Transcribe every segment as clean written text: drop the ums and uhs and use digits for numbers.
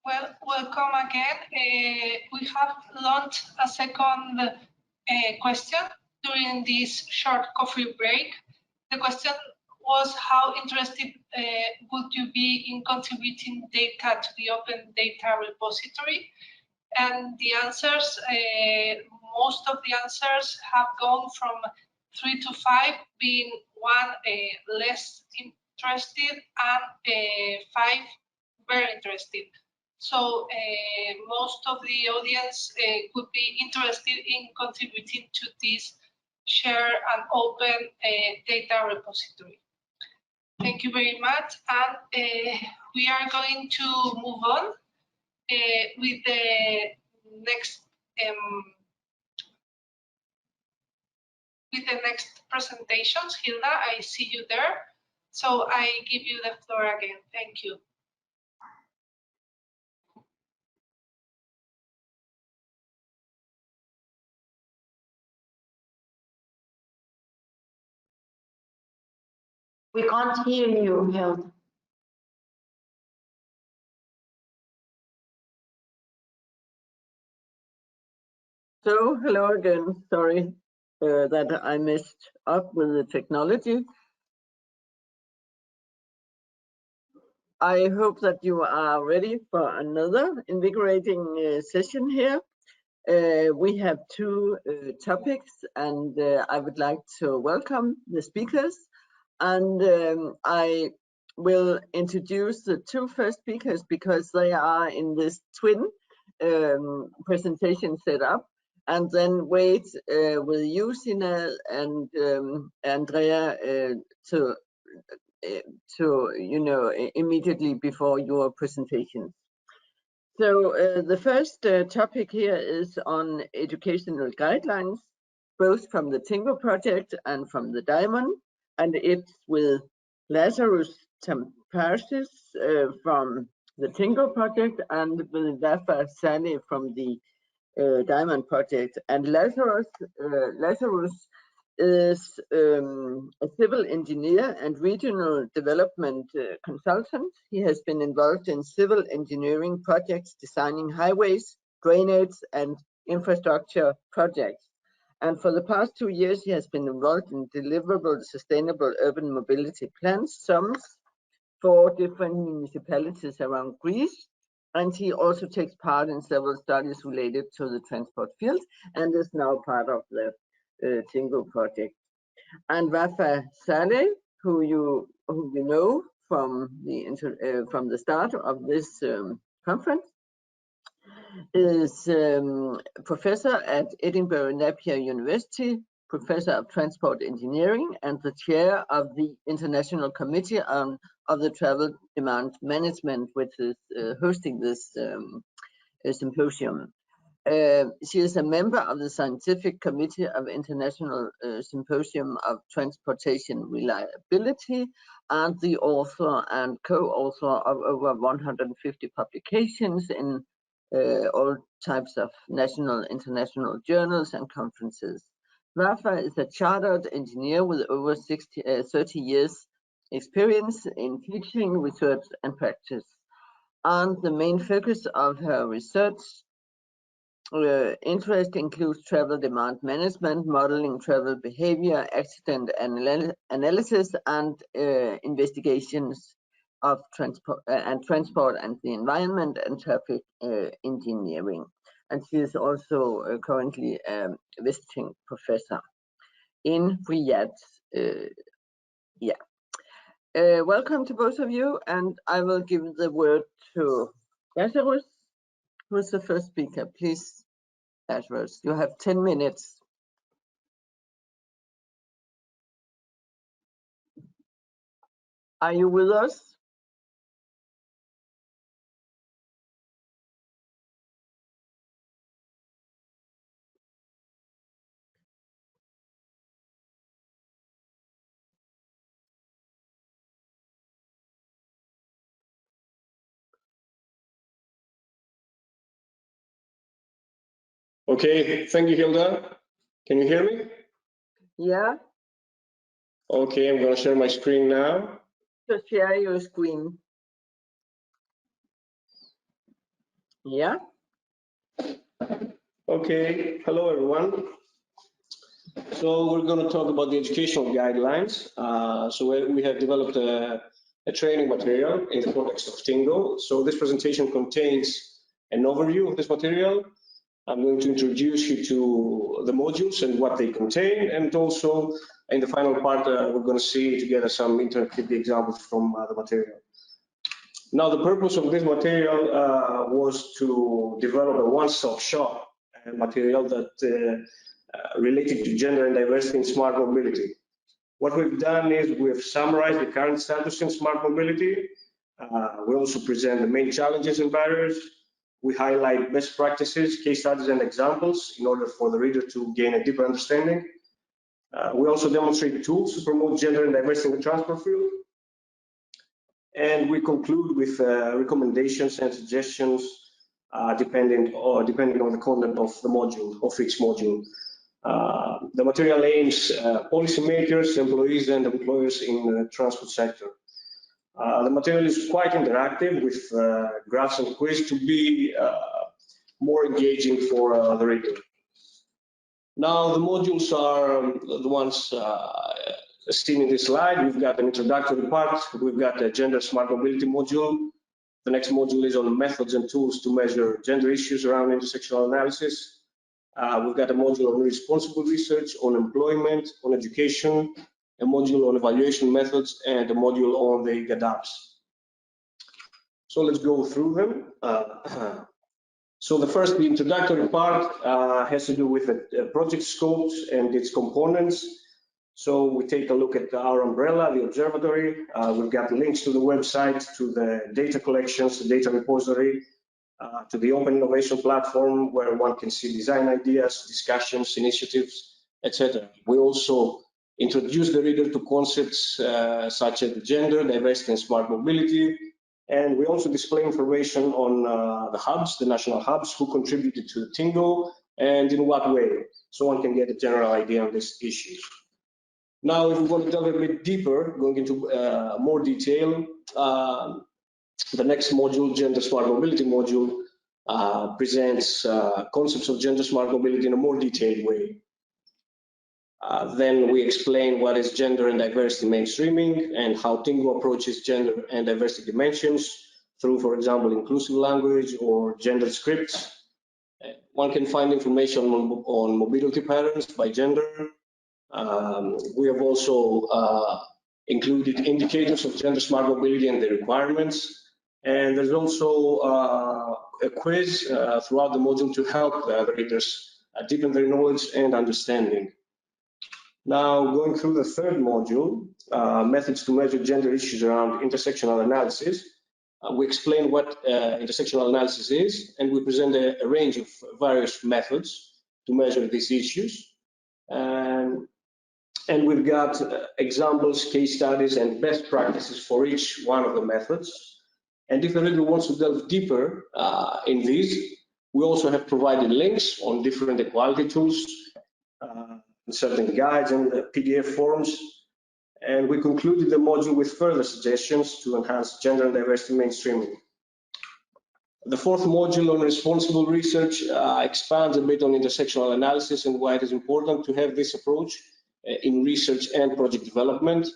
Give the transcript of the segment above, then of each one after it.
Well, welcome again. We have launched a second question during this short coffee break. The question was, how interested would you be in contributing data to the open data repository? And the answers, most of the answers have gone from 3 to 5, being 1 less interested and 5 very interested. So most of the audience could be interested in contributing to this share and open data repository. Thank you very much. And we are going to move on with the next presentations. Hilda, I see you there. So I give you the floor again. Thank you. We can't hear you, Hilda. So, hello again. Sorry that I messed up with the technology. I hope that you are ready for another invigorating session here. We have two topics, and I would like to welcome the speakers. And I will introduce the two first speakers because they are in this twin presentation setup, and then wait with you, Sinead, and Andrea to immediately before your presentations. So the first topic here is on educational guidelines, both from the TInnGO Project and from the DIAMOND, and it's with Lazaros Tzampazis from the TInnGO Project and with Wafaa Saleh from the DIAMOND Project. And Lazaros is a civil engineer and regional development consultant. He has been involved in civil engineering projects, designing highways, drainage, and infrastructure projects. And for the past 2 years, he has been involved in deliverable sustainable urban mobility plans, SUMS, for different municipalities around Greece. And he also takes part in several studies related to the transport field and is now part of the TInnGO Project. And Wafaa Saleh, who you know from the start of this conference, is professor at Edinburgh Napier University, professor of transport engineering, and the chair of the International Committee of the Travel Demand Management, which is hosting this symposium. She is a member of the Scientific Committee of International Symposium of Transportation Reliability, and the author and co-author of over 150 publications in all types of national, international journals and conferences. Wafaa is a chartered engineer with over 30 years experience in teaching, research, and practice. And the main focus of her research interest includes travel demand management, modeling travel behavior, accident analysis, and investigations of transport and the environment, and traffic engineering. And she is also currently a visiting professor in Riyadh. Welcome to both of you, and I will give the word to Lazaros, who is the first speaker. Please, Lazaros, you have 10 minutes. Are you with us? Okay, thank you, Hilda. Can you hear me? Yeah. Okay, I'm going to share my screen now. Just share your screen. Yeah. Okay, hello everyone. So we're going to talk about the educational guidelines. So we have developed a training material in the context of TInnGO. So this presentation contains an overview of this material. I'm going to introduce you to the modules and what they contain, and also in the final part, we're going to see together some interactive examples from the material. Now, the purpose of this material was to develop a one-stop shop material that related to gender and diversity in smart mobility. What we've done is we've summarized the current status in smart mobility. We also present the main challenges and barriers. We highlight best practices, case studies, and examples in order for the reader to gain a deeper understanding. We also demonstrate tools to promote gender and diversity in the transport field. And we conclude with recommendations and suggestions depending on the content of the module, of each module. The material aims policymakers, employees, and employers in the transport sector. The material is quite interactive with graphs and quiz to be more engaging for the reader. Now, the modules are the ones seen in this slide. We've got an introductory part. We've got a gender smart mobility module. The next module is on methods and tools to measure gender issues around intersectional analysis. We've got a module on responsible research, on employment, on education, a module on evaluation methods, and a module on the GADAPs. So let's go through them. So the first, the introductory part, has to do with the project scopes and its components. So we take a look at our umbrella, the observatory. We've got links to the website, to the data collections, the data repository, to the open innovation platform where one can see design ideas, discussions, initiatives, etc. We also introduce the reader to concepts such as gender, diversity, and smart mobility. And we also display information on the hubs, the national hubs, who contributed to TInnGO and in what way, so one can get a general idea on these issues. Now, if we want to delve a bit deeper, going into more detail, the next module, Gender Smart Mobility module, presents concepts of gender smart mobility in a more detailed way. Then we explain what is gender and diversity mainstreaming and how TInnGO approaches gender and diversity dimensions through, for example, inclusive language or gender scripts. One can find information on mobility patterns by gender. We have also included indicators of gender smart mobility and the requirements. And there's also a quiz throughout the module to help the readers deepen their knowledge and understanding. Now, going through the third module, methods to measure gender issues around intersectional analysis, we explain what intersectional analysis is, and we present a range of various methods to measure these issues. And we've got examples, case studies, and best practices for each one of the methods. And if the reader wants to delve deeper in these, we also have provided links on different equality tools, certain guides and PDF forms. And we concluded the module with further suggestions to enhance gender and diversity mainstreaming. The fourth module on responsible research expands a bit on intersectional analysis and why it is important to have this approach in research and project development.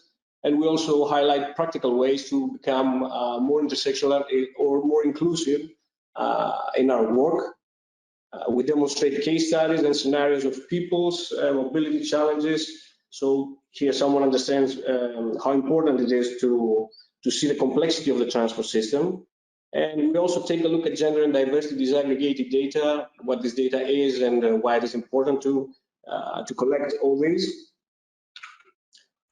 And we also highlight practical ways to become more intersectional or more inclusive in our work. We demonstrate case studies and scenarios of people's mobility challenges. So here someone understands how important it is to see the complexity of the transport system. And we also take a look at gender and diversity disaggregated data, what this data is and why it is important to collect all these.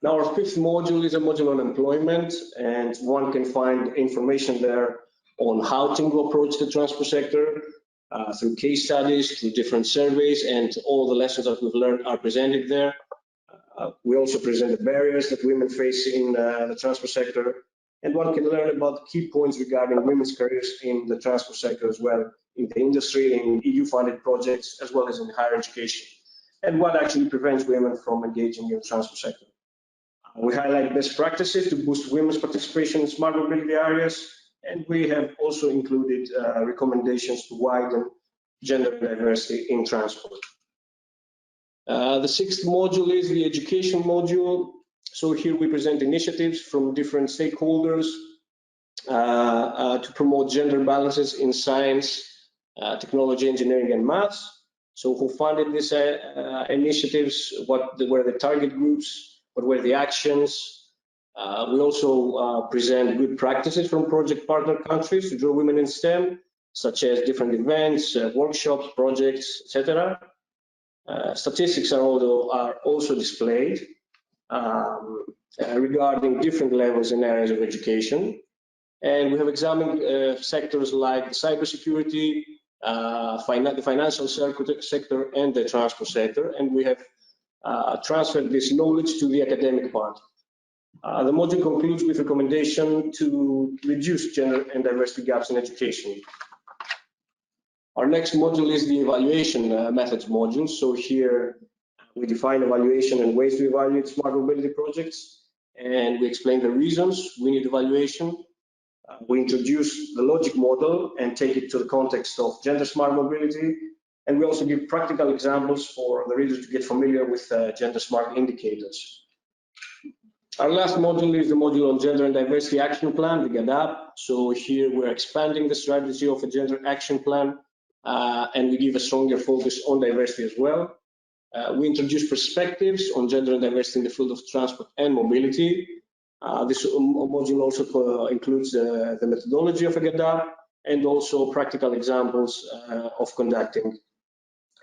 Now, our fifth module is a module on employment, and one can find information there on how TInnGO approached the transport sector through case studies, through different surveys, and all the lessons that we've learned are presented there. We also present the barriers that women face in the transport sector, and one can learn about key points regarding women's careers in the transport sector as well, in the industry, in EU-funded projects, as well as in higher education, and what actually prevents women from engaging in the transport sector. We highlight best practices to boost women's participation in smart mobility areas, And we have also included recommendations to widen gender diversity in transport. The sixth module is the education module. So here we present initiatives from different stakeholders to promote gender balances in science, technology, engineering, and maths. So who funded these initiatives, what were the target groups, what were the actions. We also present good practices from project partner countries to draw women in STEM, such as different events, workshops, projects, etc. Statistics are also displayed regarding different levels and areas of education. And we have examined sectors like cybersecurity, the financial sector, and the transport sector, and we have transferred this knowledge to the academic part. The module concludes with recommendation to reduce gender and diversity gaps in education. Our next module is the evaluation methods module. So here we define evaluation and ways to evaluate smart mobility projects, and we explain the reasons we need evaluation. We introduce the logic model and take it to the context of gender smart mobility, and we also give practical examples for the readers to get familiar with gender smart indicators. Our last module is the module on Gender and Diversity Action Plan, the GADAP. So here we're expanding the strategy of a gender action plan, and we give a stronger focus on diversity as well. We introduce perspectives on gender and diversity in the field of transport and mobility. This module also includes the methodology of a GADAP and also practical examples of conducting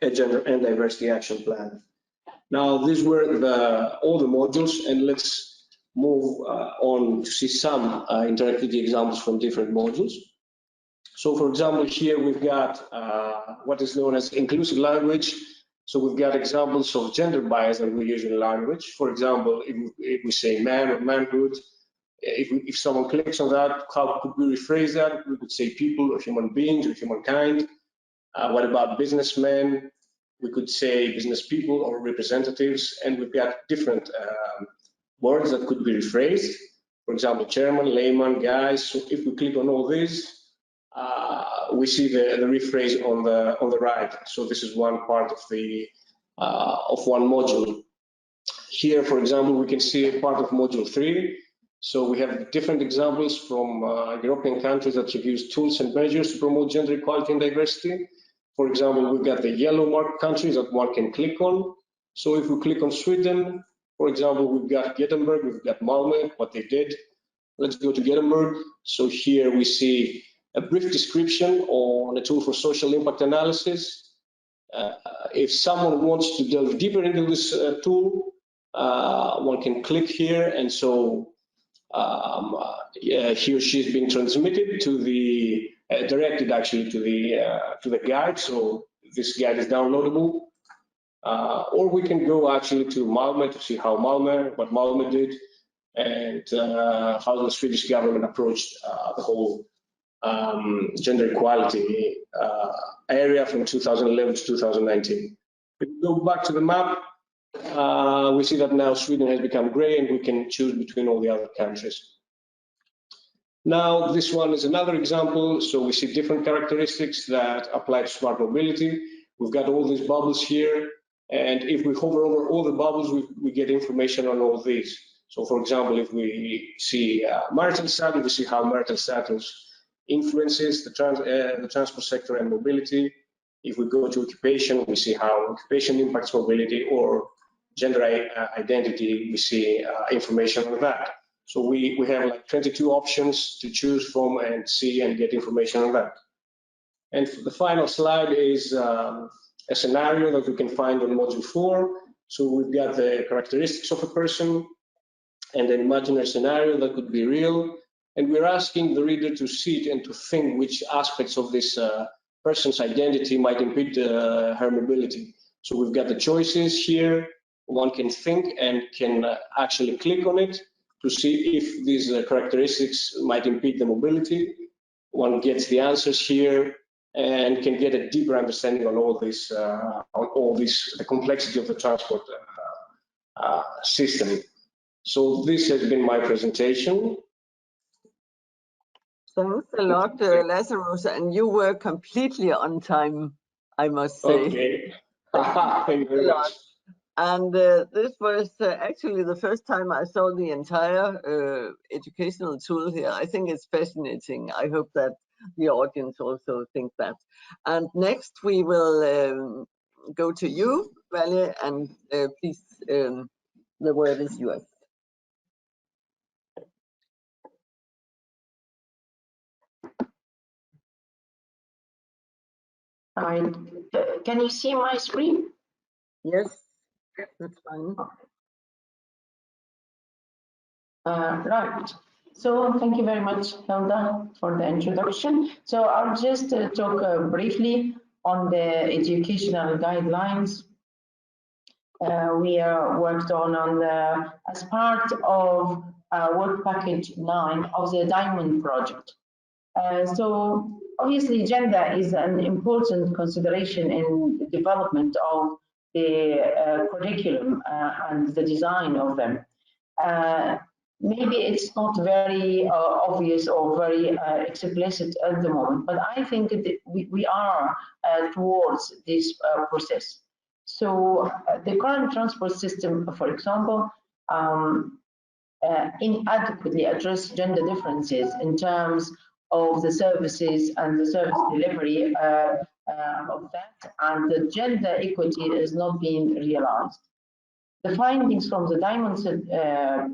a gender and diversity action plan. Now, these were all the modules, and let's move on to see some interactive examples from different modules. So, for example, here we've got what is known as inclusive language. So we've got examples of gender bias that we use in language. For example, if we say man or manhood, if someone clicks on that, how could we rephrase that? We could say people or human beings or humankind. What about businessmen? We could say business people or representatives, and we've got different words that could be rephrased. For example, chairman, layman, guys. So if we click on all these, we see the rephrase on the right. So this is one part of the of one module. Here, for example, we can see part of module 3. So we have different examples from European countries that have used tools and measures to promote gender equality and diversity. For example, we've got the yellow marked countries that one can click on. So if we click on Sweden, for example, we've got Edinburgh, we've got Malmö, what they did. Let's go to Edinburgh. So here we see a brief description on a tool for social impact analysis. If someone wants to delve deeper into this tool, one can click here, and so he or she is being transmitted to the directed actually to the guide. So this guide is downloadable, or we can go actually to Malmö to see how what Malmö did, and how the Swedish government approached the whole gender equality area from 2011 to 2019. If we go back to the map, we see that now Sweden has become grey, and we can choose between all the other countries. Now, this one is another example. So we see different characteristics that apply to smart mobility. We've got all these bubbles here, and if we hover over all the bubbles, we get information on all these. So, for example, if we see marital status, we see how marital status influences the transport sector and mobility. If we go to occupation, we see how occupation impacts mobility, or gender identity, we see information on that. So we have like 22 options to choose from and see and get information on that. And the final slide is a scenario that we can find on module 4. So we've got the characteristics of a person and an imaginary scenario that could be real. And we're asking the reader to sit and to think which aspects of this person's identity might impede her mobility. So we've got the choices here. One can think and can actually click on it to see if these characteristics might impede the mobility. One gets the answers here and can get a deeper understanding on all this, the complexity of the transport system. So this has been my presentation. Thanks a lot, Lazaros, and you were completely on time, I must say. Okay. Thank you very much. And this was actually the first time I saw the entire educational tool here. I think it's fascinating. I hope that the audience also thinks that. And next we will go to you, Vale, and please, the word is yours. Can you see my screen? Yes, that's fine. Right. So thank you very much, Hilda, for the introduction. So I'll just talk briefly on the educational guidelines we worked on the, as part of work package 9 of the Diamond project. So obviously gender is an important consideration in the development of the curriculum and the design of them. Maybe it's not very obvious or very explicit at the moment, but I think we are towards this process. So the current transport system, for example, inadequately address gender differences in terms of the services and the service delivery of that, and the gender equity is not being realized. The findings from the Diamond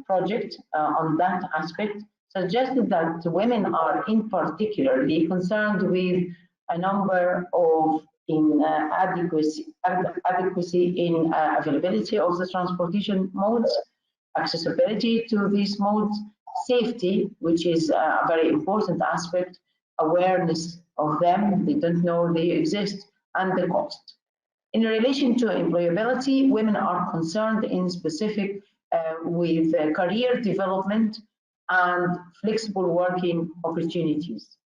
project on that aspect suggested that women are in particularly concerned with a number of inadequacy in availability of the transportation modes, accessibility to these modes, safety, which is a very important aspect, awareness of them, they don't know they exist, and the cost. In relation to employability, women are concerned in specific with career development and flexible working opportunities.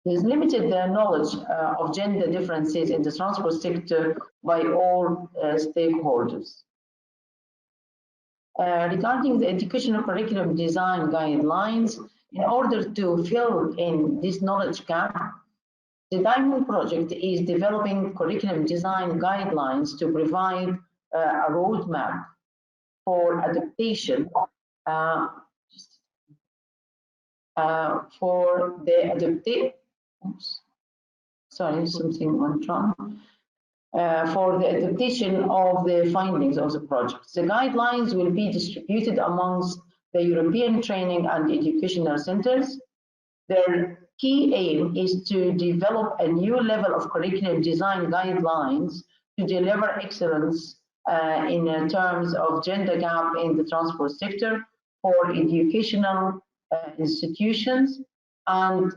There's limited knowledge of gender differences in the transport sector by all stakeholders. Regarding the educational curriculum design guidelines, in order to fill in this knowledge gap, the Diamond project is developing curriculum design guidelines to provide a roadmap for adaptation for the adaptation. Sorry, something went wrong. For the adaptation of the findings of the project. The guidelines will be distributed amongst the European training and educational centers. Their key aim is to develop a new level of curriculum design guidelines to deliver excellence in terms of gender gap in the transport sector for educational institutions and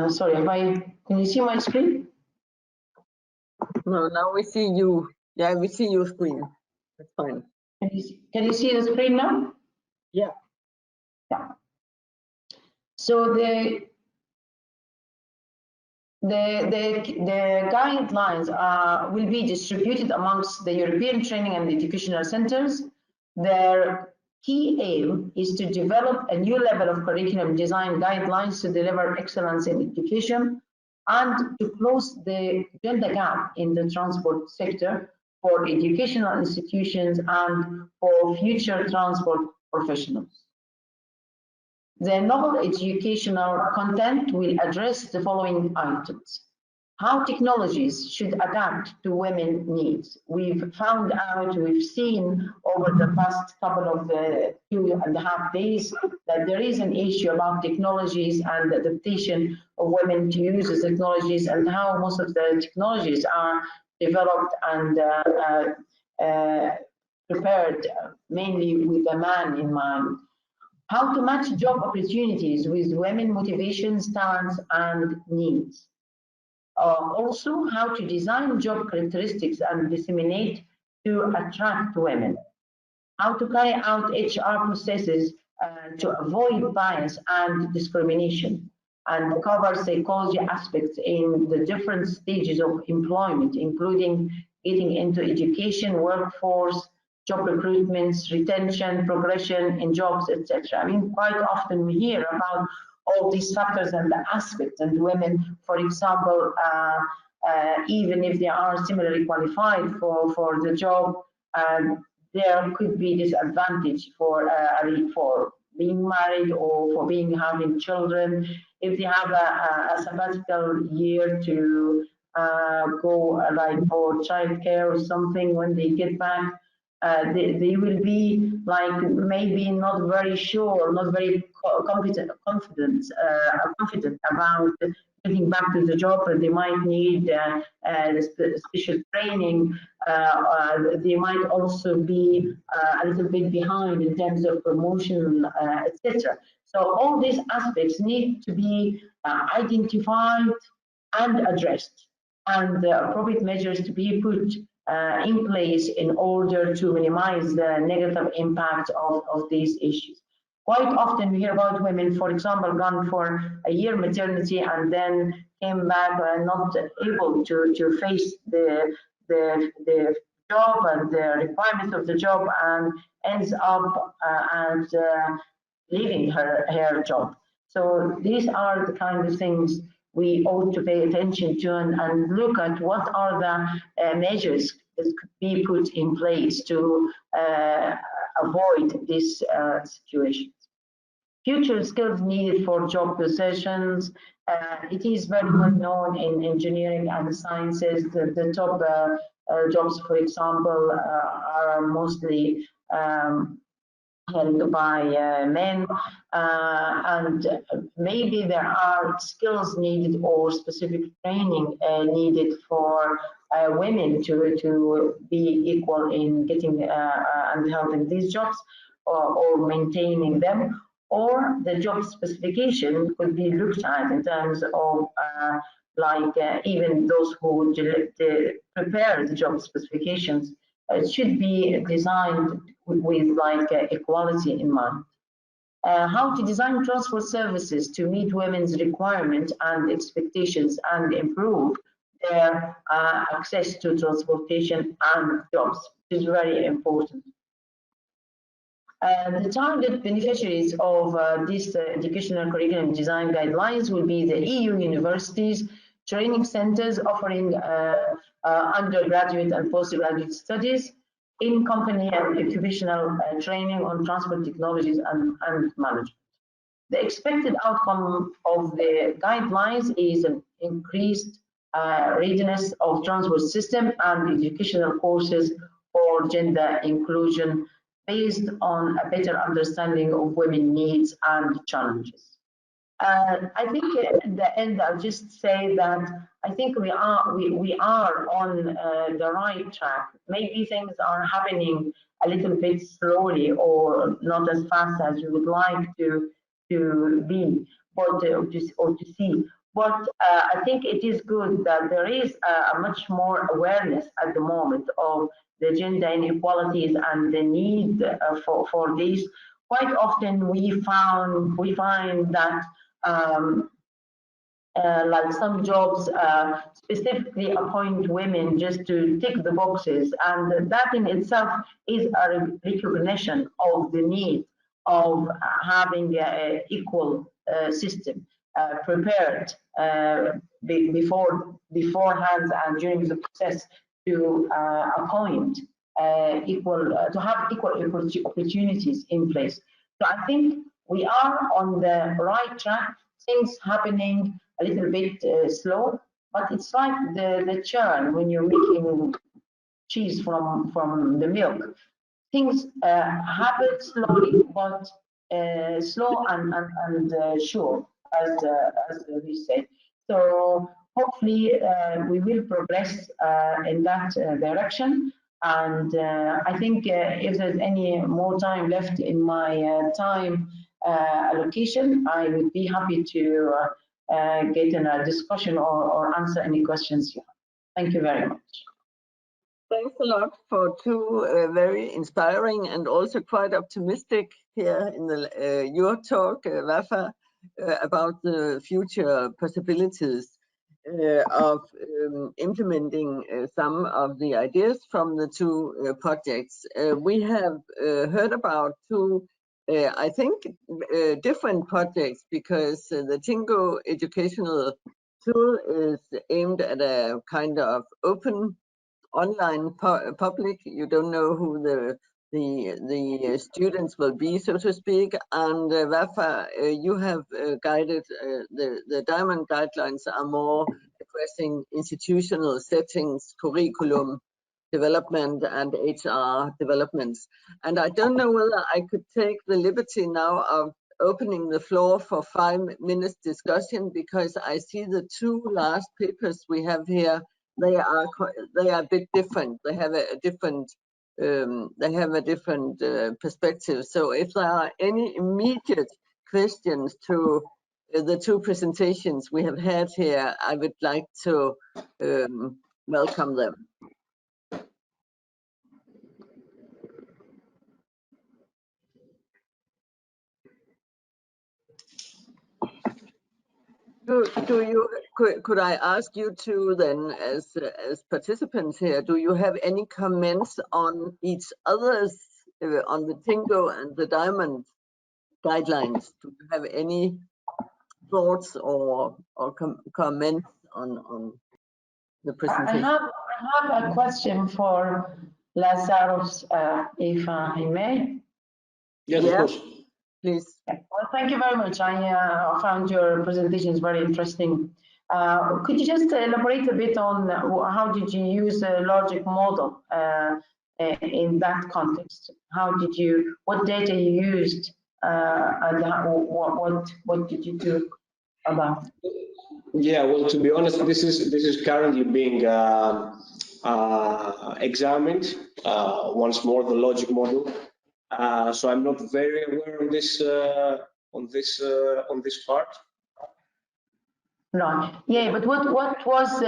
sorry, can you see my screen? No, now we see you. Yeah, we see your screen. That's fine. Can you see the screen now? Yeah. Yeah. So the guidelines will be distributed amongst the European training and educational centers. Their key aim is to develop a new level of curriculum design guidelines to deliver excellence in education and to close the gender gap in the transport sector for educational institutions and for future transport professionals. The novel educational content will address the following items. How technologies should adapt to women's needs. We've found out, we've seen over the past couple of 2.5 days that there is an issue about technologies and the adaptation of women to use the technologies and how most of the technologies are developed and prepared mainly with the man in mind. How to match job opportunities with women motivations, talents, and needs. Also, how to design job characteristics and disseminate to attract women. How to carry out HR processes to avoid bias and discrimination, and cover psychology aspects in the different stages of employment, including getting into education, workforce, job recruitments, retention, progression in jobs, etc. I mean, quite often we hear about all these factors and the aspects, and women, for example, even if they are similarly qualified for the job, there could be disadvantage for being married or for having children. If they have a sabbatical year to go like for childcare or something, when they get back, they will be like maybe not very sure, not very confident about getting back to the job. They might need special training. They might also be a little bit behind in terms of promotion, etc. So all these aspects need to be identified and addressed, and appropriate measures to be put in place in order to minimize the negative impact of these issues. Quite often we hear about women, for example, gone for a year maternity and then came back not able to face the job and the requirements of the job, and ends up leaving her job. So these are the kind of things we ought to pay attention to and look at what are the measures that could be put in place to avoid this situation. Future skills needed for job positions. It is very well known in engineering and sciences that the top jobs, for example, are mostly held by men, and maybe there are skills needed or specific training needed for women to be equal in getting and holding these jobs or maintaining them, or the job specification could be looked at in terms of even those who prepare the job specifications should be designed with equality in mind. How to design transport services to meet women's requirements and expectations and improve their access to transportation and jobs, which is very important. The target beneficiaries of these educational curriculum design guidelines will be the EU universities, training centers offering undergraduate and postgraduate studies, in-company and occupational training on transport technologies and management. The expected outcome of the guidelines is an increased readiness of transport system and educational courses for gender inclusion based on a better understanding of women's needs and challenges. I think at the end, I'll just say that I think we are on the right track. Maybe things are happening a little bit slowly or not as fast as we would like to be or to see. But I think it is good that there is a much more awareness at the moment of the gender inequalities and the need for these. Quite often we find that like some jobs specifically appoint women just to tick the boxes, and that in itself is a recognition of the need of having an equal system prepared beforehand and during the process to appoint to have equal opportunities in place. So I think we are on the right track. Things happening a little bit slow, but it's like the churn when you're making cheese from the milk. Things happen slowly, but slow and sure, as we say. So hopefully we will progress in that direction. And I think if there's any more time left in my time allocation, I would be happy to get in a discussion or answer any questions you have. Thank you very much. Thanks a lot for two very inspiring and also quite optimistic here in your talk, Wafaa, about the future possibilities. of implementing some of the ideas from the two projects. We have heard about two, I think, different projects, because the TInnGO educational tool is aimed at a kind of open online public. You don't know who the students will be, so to speak. And Wafaa, you have guided the Diamond guidelines are more addressing institutional settings, curriculum development, and HR developments. And I don't know whether I could take the liberty now of opening the floor for 5 minutes discussion, because I see the two last papers we have here. They are a bit different. They have a different perspective. So if there are any immediate questions to the two presentations we have had here, I would like to welcome them. Could I ask you two then, as participants here, do you have any comments on each other's, on the TInnGO and the Diamond guidelines? Do you have any thoughts or comments on the presentation? I have a question for Lazaros, if I may. Yes, of course. Please. Well, thank you very much. I found your presentations very interesting. Could you just elaborate a bit on how did you use a logic model in that context? What data you used, and what did you do about? Yeah, well, to be honest, this is currently being examined once more, the logic model. So I'm not very aware of this on this part. Right. Yeah, but what was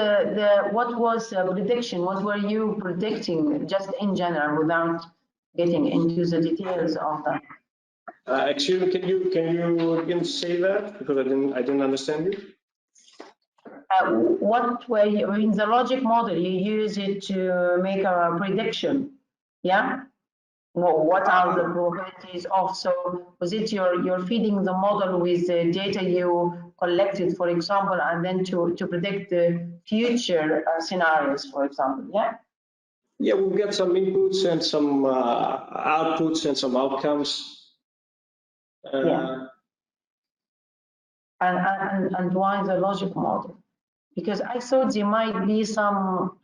prediction? What were you predicting, just in general, without getting into the details of that? Excuse me, can you again say that, because I didn't understand you? What were you in the logic model? You use it to make a prediction, yeah? Well, what are the probabilities of? So was it you're feeding the model with the data you collected, for example, and then to predict the future scenarios, for example, yeah? Yeah, we'll get some inputs and some outputs and some outcomes. Yeah. And why the logic model? Because I thought there might be some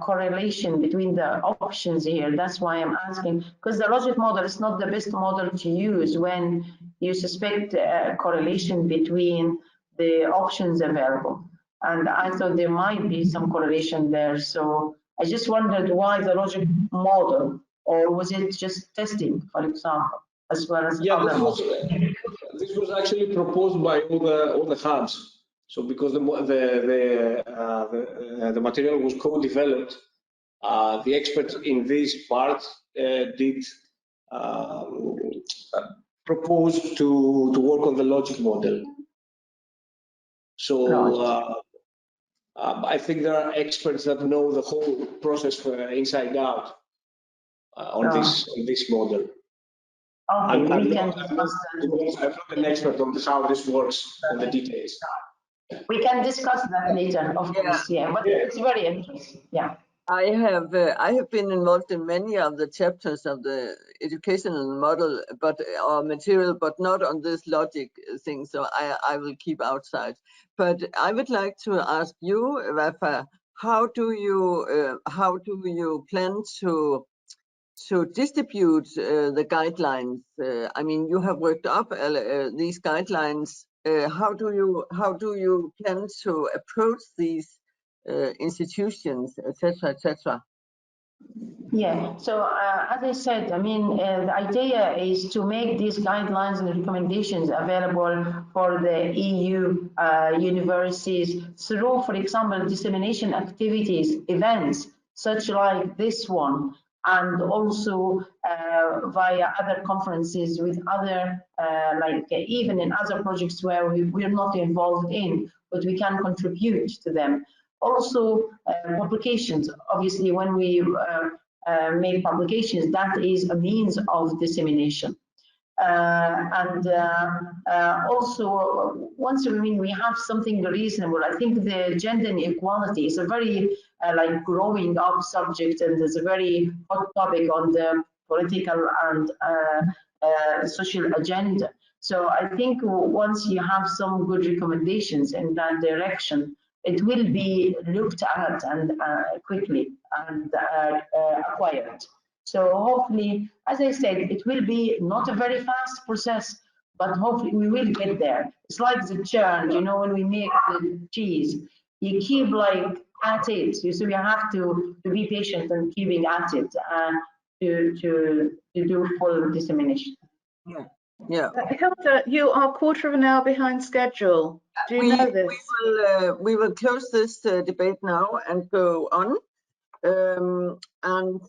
correlation between the options here. That's why I'm asking, because the logic model is not the best model to use when you suspect a correlation between the options available. And I thought there might be some correlation there. So I just wondered why the logic model, or was it just testing, for example, as well as other models? This was actually proposed by all the hubs. So because the material was co-developed, the experts in this part did propose to work on the logic model. So I think there are experts that know the whole process inside out on this model. Okay, I'm not an expert on how this works and the details. We can discuss that later, of course. Yeah, but it's very interesting. Yeah. I have been involved in many of the chapters of the educational model, or material, but not on this logic thing. So I will keep outside. But I would like to ask you, Wafaa, how do you plan to distribute the guidelines? I mean, you have worked up these guidelines. How do you plan to approach these institutions, etc., etc.? Yeah, so as I said, I mean, the idea is to make these guidelines and recommendations available for the EU universities through, for example, dissemination activities, events, such like this one, and also via other conferences with other, even in other projects where we're not involved in, but we can contribute to them. Also, publications. Obviously, when we make publications, that is a means of dissemination. Also, once we have something reasonable, I think the gender inequality is a very growing up subject, and there's a very hot topic on the political and social agenda. So I think once you have some good recommendations in that direction, it will be looked at and quickly and acquired. So hopefully, as I said, it will be not a very fast process, but hopefully we will get there. It's like the churn, you know, when we make the cheese, you keep at it. So you have to be patient and keeping at it to do full dissemination. Yeah. Yeah. Hilda, you are a quarter of an hour behind schedule. Do you know this? We will close this debate now and go on. And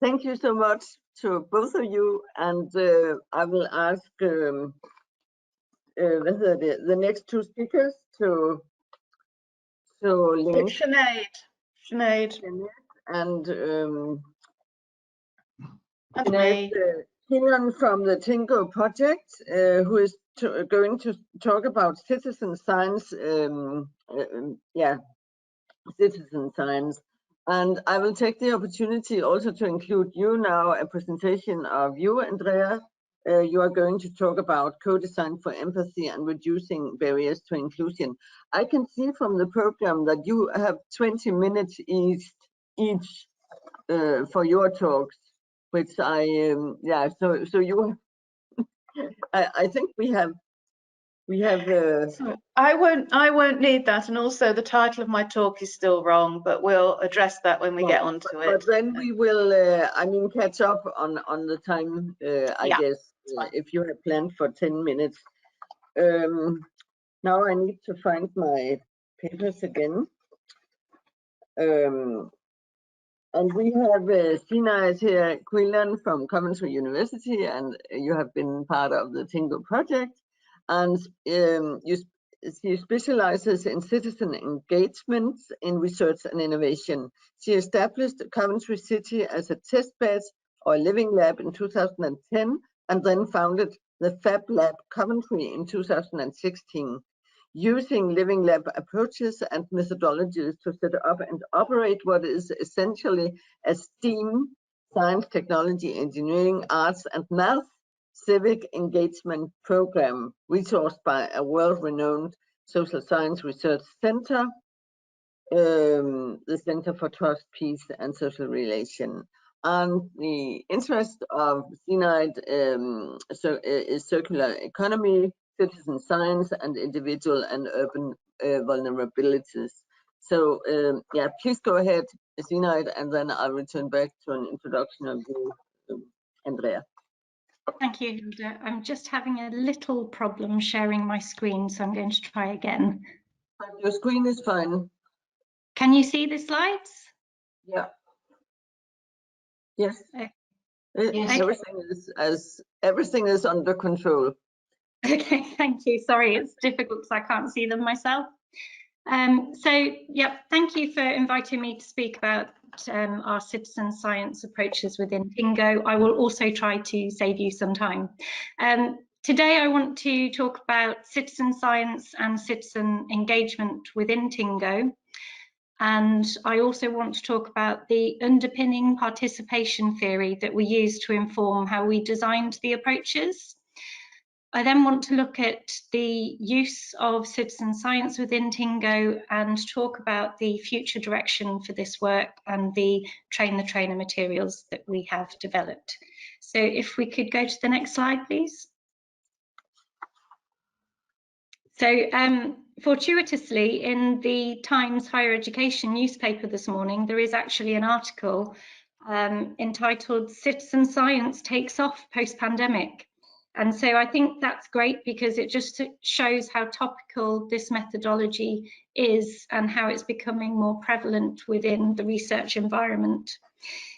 thank you so much to both of you. And I will ask the next two speakers to link. Sinead. And me. Ouillon from the TInnGO Project, who is going to talk about citizen science. Citizen science. And I will take the opportunity also to include you now, a presentation of you, Andrea. You are going to talk about co-design for empathy and reducing barriers to inclusion. I can see from the program that you have 20 minutes each for your talks, which I so you I think we have I won't need that, and also the title of my talk is still wrong, but we'll address that when we get onto it. But then we will catch up on the time, I guess, if you have planned for 10 minutes. Now I need to find my papers again. And we have Sinead here, Ouillon from Coventry University, and you have been part of the TInnGO Project. And she specializes in citizen engagement in research and innovation. She established Coventry City as a test bed or living lab in 2010, and then founded the Fab Lab Coventry in 2016. Using living lab approaches and methodologies to set up and operate what is essentially a STEAM, science, technology, engineering, arts, and math civic engagement program resourced by a world-renowned social science research center, the Center for Trust, Peace, and Social Relation. And the interest of Sinead is circular economy, citizen science, and individual and urban vulnerabilities. So please go ahead, Sinead, and then I'll return back to an introduction of you, Andrea. Thank you, Hilda. I'm just having a little problem sharing my screen, so I'm going to try again. Your screen is fine. Can you see the slides? Yeah. Yes. Yes. Everything is under control. Okay, thank you. Sorry, it's difficult because I can't see them myself. Thank you for inviting me to speak about our citizen science approaches within TInnGO. I will also try to save you some time. Today I want to talk about citizen science and citizen engagement within TInnGO. And I also want to talk about the underpinning participation theory that we use to inform how we designed the approaches. I then want to look at the use of citizen science within TInnGO and talk about the future direction for this work and the train the trainer materials that we have developed. So if we could go to the next slide, please. So fortuitously, in the Times Higher Education newspaper this morning, there is actually an article entitled "Citizen Science Takes Off Post-Pandemic." And so I think that's great because it just shows how topical this methodology is and how it's becoming more prevalent within the research environment.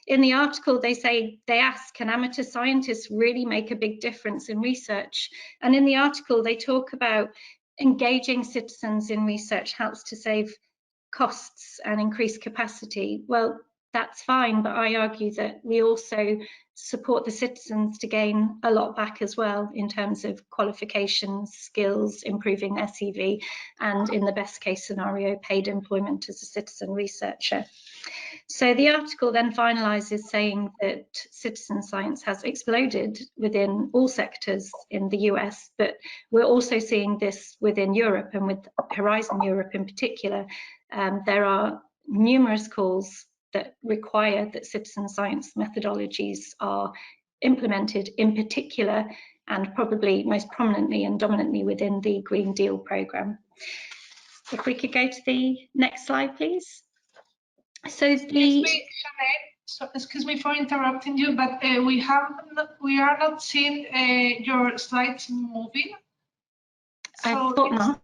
In the article, they ask, can amateur scientists really make a big difference in research? And in the article, they talk about engaging citizens in research helps to save costs and increase capacity. Well, that's fine, but I argue that we also support the citizens to gain a lot back as well in terms of qualifications, skills, improving their CV, and in the best case scenario, paid employment as a citizen researcher. So the article then finalises saying that citizen science has exploded within all sectors in the US, but we're also seeing this within Europe, and with Horizon Europe in particular, there are numerous calls that require that citizen science methodologies are implemented, in particular and probably most prominently and dominantly within the Green Deal programme. If we could go to the next slide, please. So Excuse me, Sinead, so excuse me for interrupting you, but we are not seeing your slides moving. So I thought not.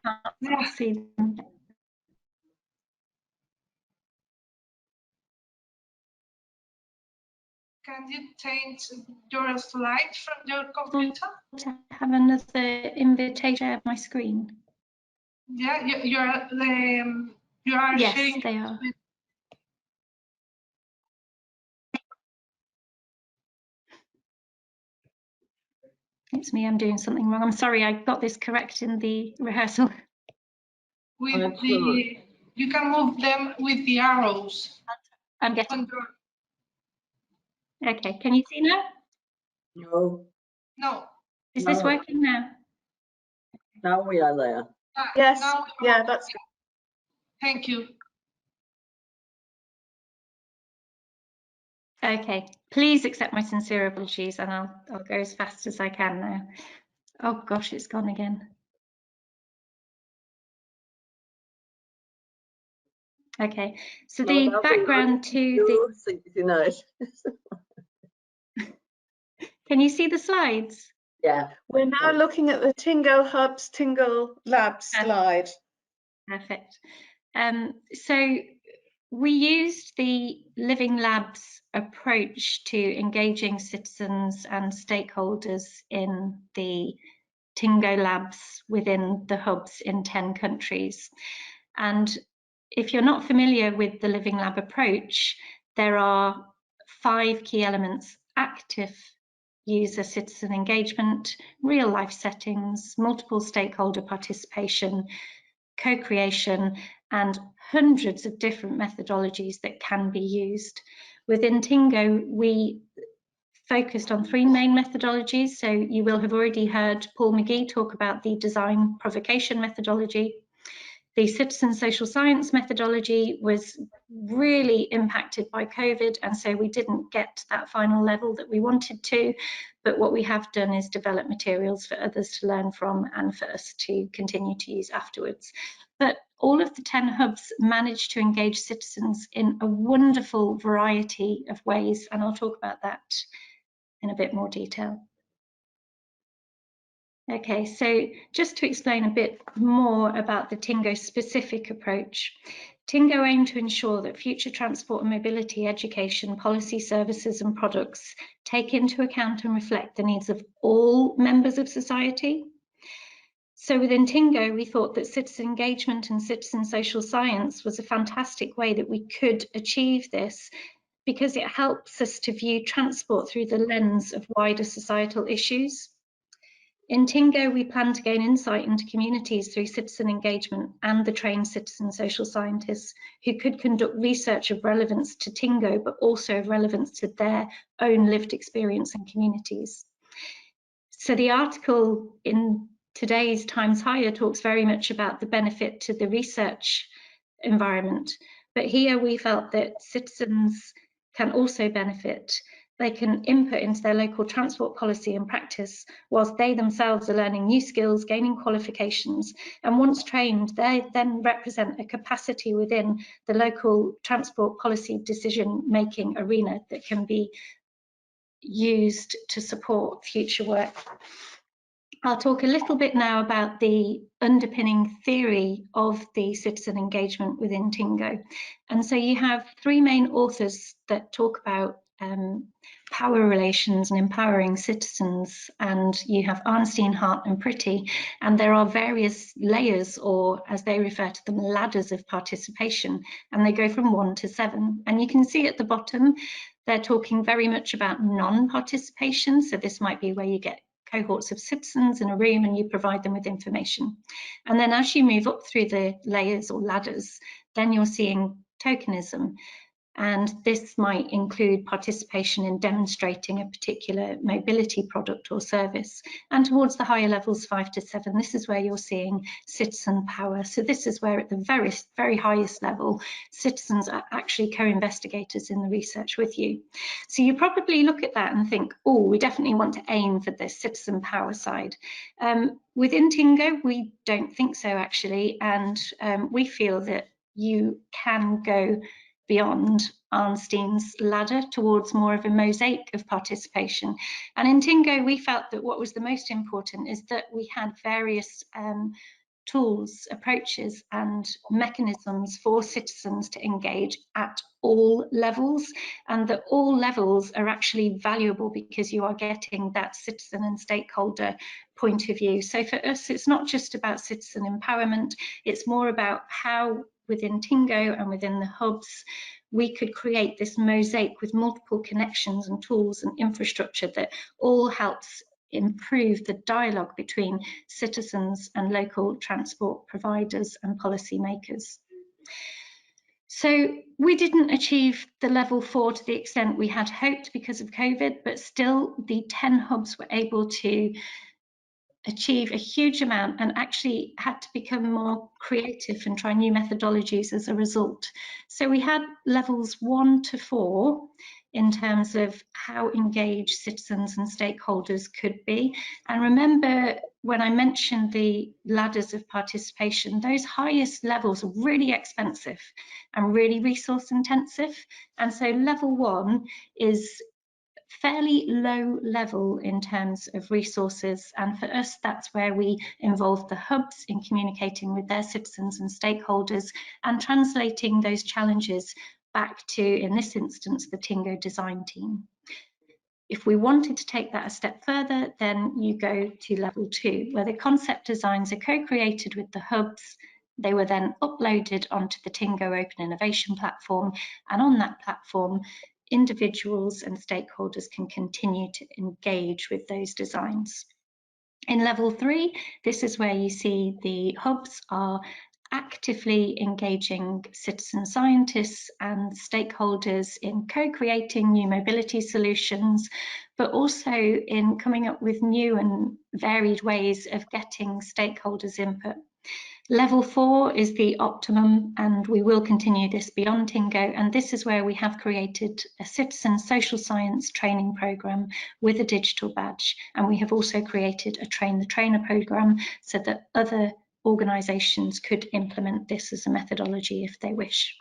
I can't see them. Can you change your slides from your computer? To have another invitation of my screen. Yeah, you are Yes, sharing. they are. It's me, I'm doing something wrong. I'm sorry, I got this correct in the rehearsal. With the, you can move them with the arrows. I'm getting. Okay, can you see now? No. No. Is this working now? Now we are there. Yes, Now yeah, that's good. Thank you. Okay, please accept my sincere apologies, and I'll go as fast as I can now. Oh gosh, it's gone again. Okay, so the background to the... Can you see the slides? Yeah. We're now looking at the TInnGO Hubs, TInnGO Labs slide. Perfect. So we used the Living Labs approach to engaging citizens and stakeholders in the TInnGO Labs within the hubs in 10 countries. And if you're not familiar with the Living Lab approach, there are 5 key elements: active user citizen engagement, real life settings, multiple stakeholder participation, co-creation, and hundreds of different methodologies that can be used. Within TInnGO, we focused on 3 main methodologies. So you will have already heard Paul McGee talk about the design provocation methodology. The citizen social science methodology was really impacted by COVID, and so we didn't get to that final level that we wanted to, but what we have done is develop materials for others to learn from and for us to continue to use afterwards. But all of the 10 hubs managed to engage citizens in a wonderful variety of ways, and I'll talk about that in a bit more detail. Okay, so just to explain a bit more about the TInnGO specific approach, TInnGO aim to ensure that future transport and mobility education, policy, services and products take into account and reflect the needs of all members of society. So within TInnGO, we thought that citizen engagement and citizen social science was a fantastic way that we could achieve this, because it helps us to view transport through the lens of wider societal issues. In TInnGO, we plan to gain insight into communities through citizen engagement and the trained citizen social scientists who could conduct research of relevance to TInnGO, but also of relevance to their own lived experience and communities. So the article in today's Times Higher talks very much about the benefit to the research environment, but here we felt that citizens can also benefit. They can input into their local transport policy and practice whilst they themselves are learning new skills, gaining qualifications, and once trained, they then represent a capacity within the local transport policy decision-making arena that can be used to support future work. I'll talk a little bit now about the underpinning theory of the citizen engagement within TInnGO. And so you have three main authors that talk about power relations and empowering citizens, and you have Arnstein, Hart and Pretty, and there are various layers, or as they refer to them, ladders of participation, and they go from 1 to 7. And you can see at the bottom they're talking very much about non-participation, so this might be where you get cohorts of citizens in a room and you provide them with information. And then as you move up through the layers or ladders, then you're seeing tokenism. And this might include participation in demonstrating a particular mobility product or service. And towards the higher levels, 5 to 7, this is where you're seeing citizen power. So this is where at the very, very highest level, citizens are actually co-investigators in the research with you. So you probably look at that and think, oh, we definitely want to aim for the citizen power side. Within TInnGO, we don't think so actually. And we feel that you can go beyond Arnstein's ladder towards more of a mosaic of participation. And in TInnGO, we felt that what was the most important is that we had various tools, approaches and mechanisms for citizens to engage at all levels, and that all levels are actually valuable because you are getting that citizen and stakeholder point of view. So for us, it's not just about citizen empowerment, it's more about how within TInnGO and within the hubs, we could create this mosaic with multiple connections and tools and infrastructure that all helps improve the dialogue between citizens and local transport providers and policymakers. So we didn't achieve the level 4 to the extent we had hoped because of COVID, but still the 10 hubs were able to achieve a huge amount and actually had to become more creative and try new methodologies as a result. So we had levels 1 to 4 in terms of how engaged citizens and stakeholders could be. And remember, when I mentioned the ladders of participation, those highest levels are really expensive and really resource intensive. And so level 1 is fairly low level in terms of resources, and for us that's where we involve the hubs in communicating with their citizens and stakeholders and translating those challenges back to, in this instance, the TInnGO design team. If we wanted to take that a step further, then you go to level 2, where the concept designs are co-created with the hubs. They were then uploaded onto the TInnGO Open Innovation platform, and on that platform individuals and stakeholders can continue to engage with those designs. In level 3, this is where you see the hubs are actively engaging citizen scientists and stakeholders in co-creating new mobility solutions, but also in coming up with new and varied ways of getting stakeholders' input. Level 4 is the optimum, and we will continue this beyond TInnGO, and this is where we have created a citizen social science training programme with a digital badge, and we have also created a train the trainer programme so that other organisations could implement this as a methodology if they wish.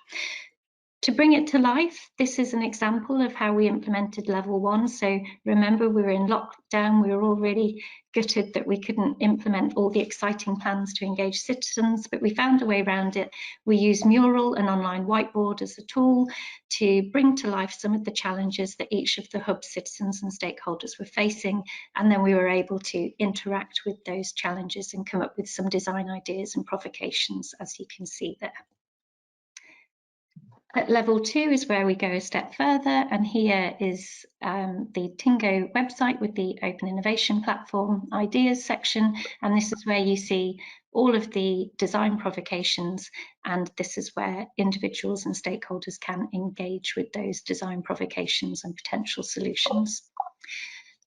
To bring it to life, this is an example of how we implemented level 1. So remember, we were in lockdown, we were already gutted that we couldn't implement all the exciting plans to engage citizens, but we found a way around it. We used Mural, an online whiteboard, as a tool to bring to life some of the challenges that each of the hub citizens and stakeholders were facing, and then we were able to interact with those challenges and come up with some design ideas and provocations, as you can see there. At level 2 is where we go a step further, and here is the TInnGO website with the Open Innovation Platform ideas section, and this is where you see all of the design provocations, and this is where individuals and stakeholders can engage with those design provocations and potential solutions.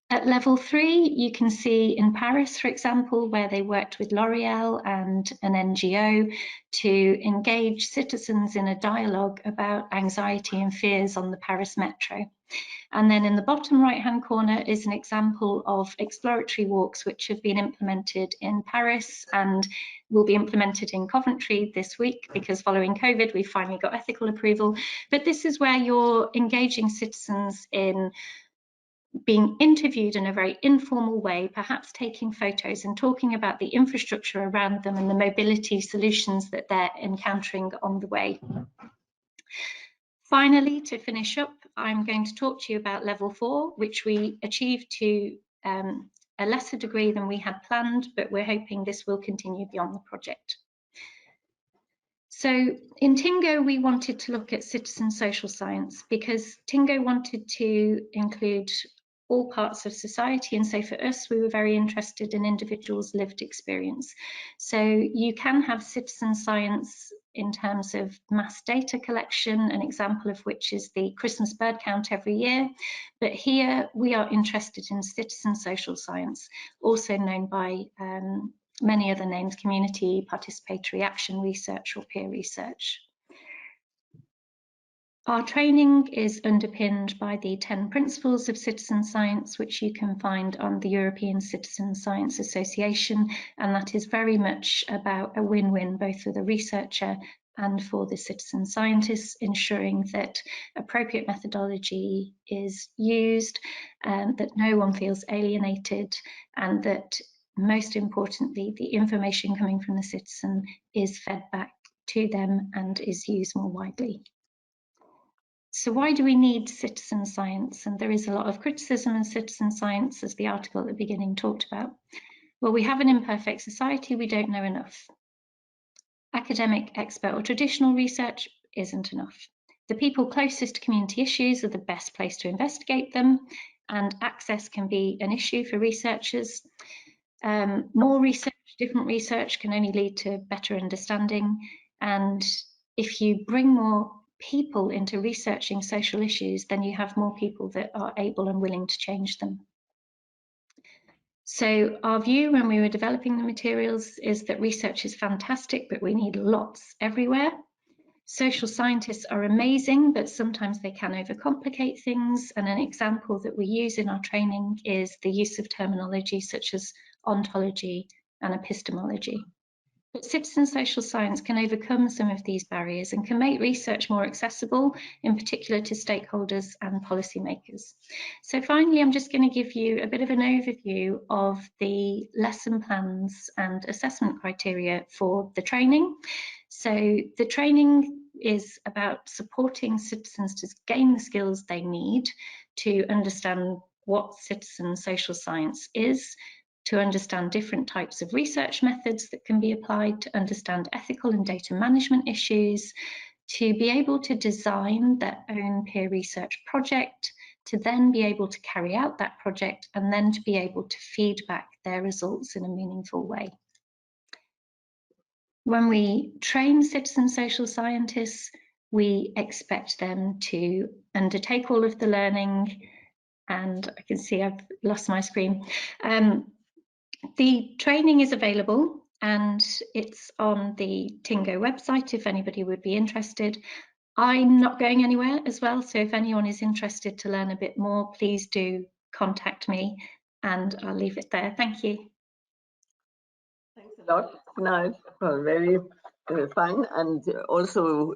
At level 3, you can see in Paris, for example, where they worked with L'Oreal and an NGO to engage citizens in a dialogue about anxiety and fears on the Paris metro. And then in the bottom right-hand corner is an example of exploratory walks which have been implemented in Paris and will be implemented in Coventry this week, because following COVID, we finally got ethical approval. But this is where you're engaging citizens in being interviewed in a very informal way, perhaps taking photos and talking about the infrastructure around them and the mobility solutions that they're encountering on the way. Finally, to finish up, I'm going to talk to you about level 4, which we achieved to a lesser degree than we had planned, but we're hoping this will continue beyond the project. So in TInnGO, we wanted to look at citizen social science because TInnGO wanted to include all parts of society, and so for us, we were very interested in individuals' lived experience. So you can have citizen science in terms of mass data collection, an example of which is the Christmas bird count every year. But here we are interested in citizen social science, also known by many other names: community participatory action research or peer research. Our training is underpinned by the 10 principles of citizen science, which you can find on the European Citizen Science Association, and that is very much about a win-win both for the researcher and for the citizen scientists, ensuring that appropriate methodology is used, that no one feels alienated, and that most importantly, the information coming from the citizen is fed back to them and is used more widely. So why do we need citizen science? And there is a lot of criticism in citizen science, as the article at the beginning talked about. Well, we have an imperfect society, we don't know enough. Academic, expert or traditional research isn't enough. The people closest to community issues are the best place to investigate them, and access can be an issue for researchers. More research, different research can only lead to better understanding, and if you bring more people into researching social issues, then you have more people that are able and willing to change them. So our view when we were developing the materials is that research is fantastic, but we need lots everywhere. Social scientists are amazing, but sometimes they can overcomplicate things. And an example that we use in our training is the use of terminology such as ontology and epistemology. But citizen social science can overcome some of these barriers and can make research more accessible, in particular to stakeholders and policymakers. So finally, I'm just going to give you a bit of an overview of the lesson plans and assessment criteria for the training. So the training is about supporting citizens to gain the skills they need to understand what citizen social science is, to understand different types of research methods that can be applied, to understand ethical and data management issues, to be able to design their own peer research project, to then be able to carry out that project, and then to be able to feed back their results in a meaningful way. When we train citizen social scientists, we expect them to undertake all of the learning, and I can see I've lost my screen. The training is available and it's on the TInnGO website if anybody would be interested. I'm not going anywhere as well, so if anyone is interested to learn a bit more, please do contact me, and I'll leave it there. Thank you. Thanks a lot, Sinead, for very fine and also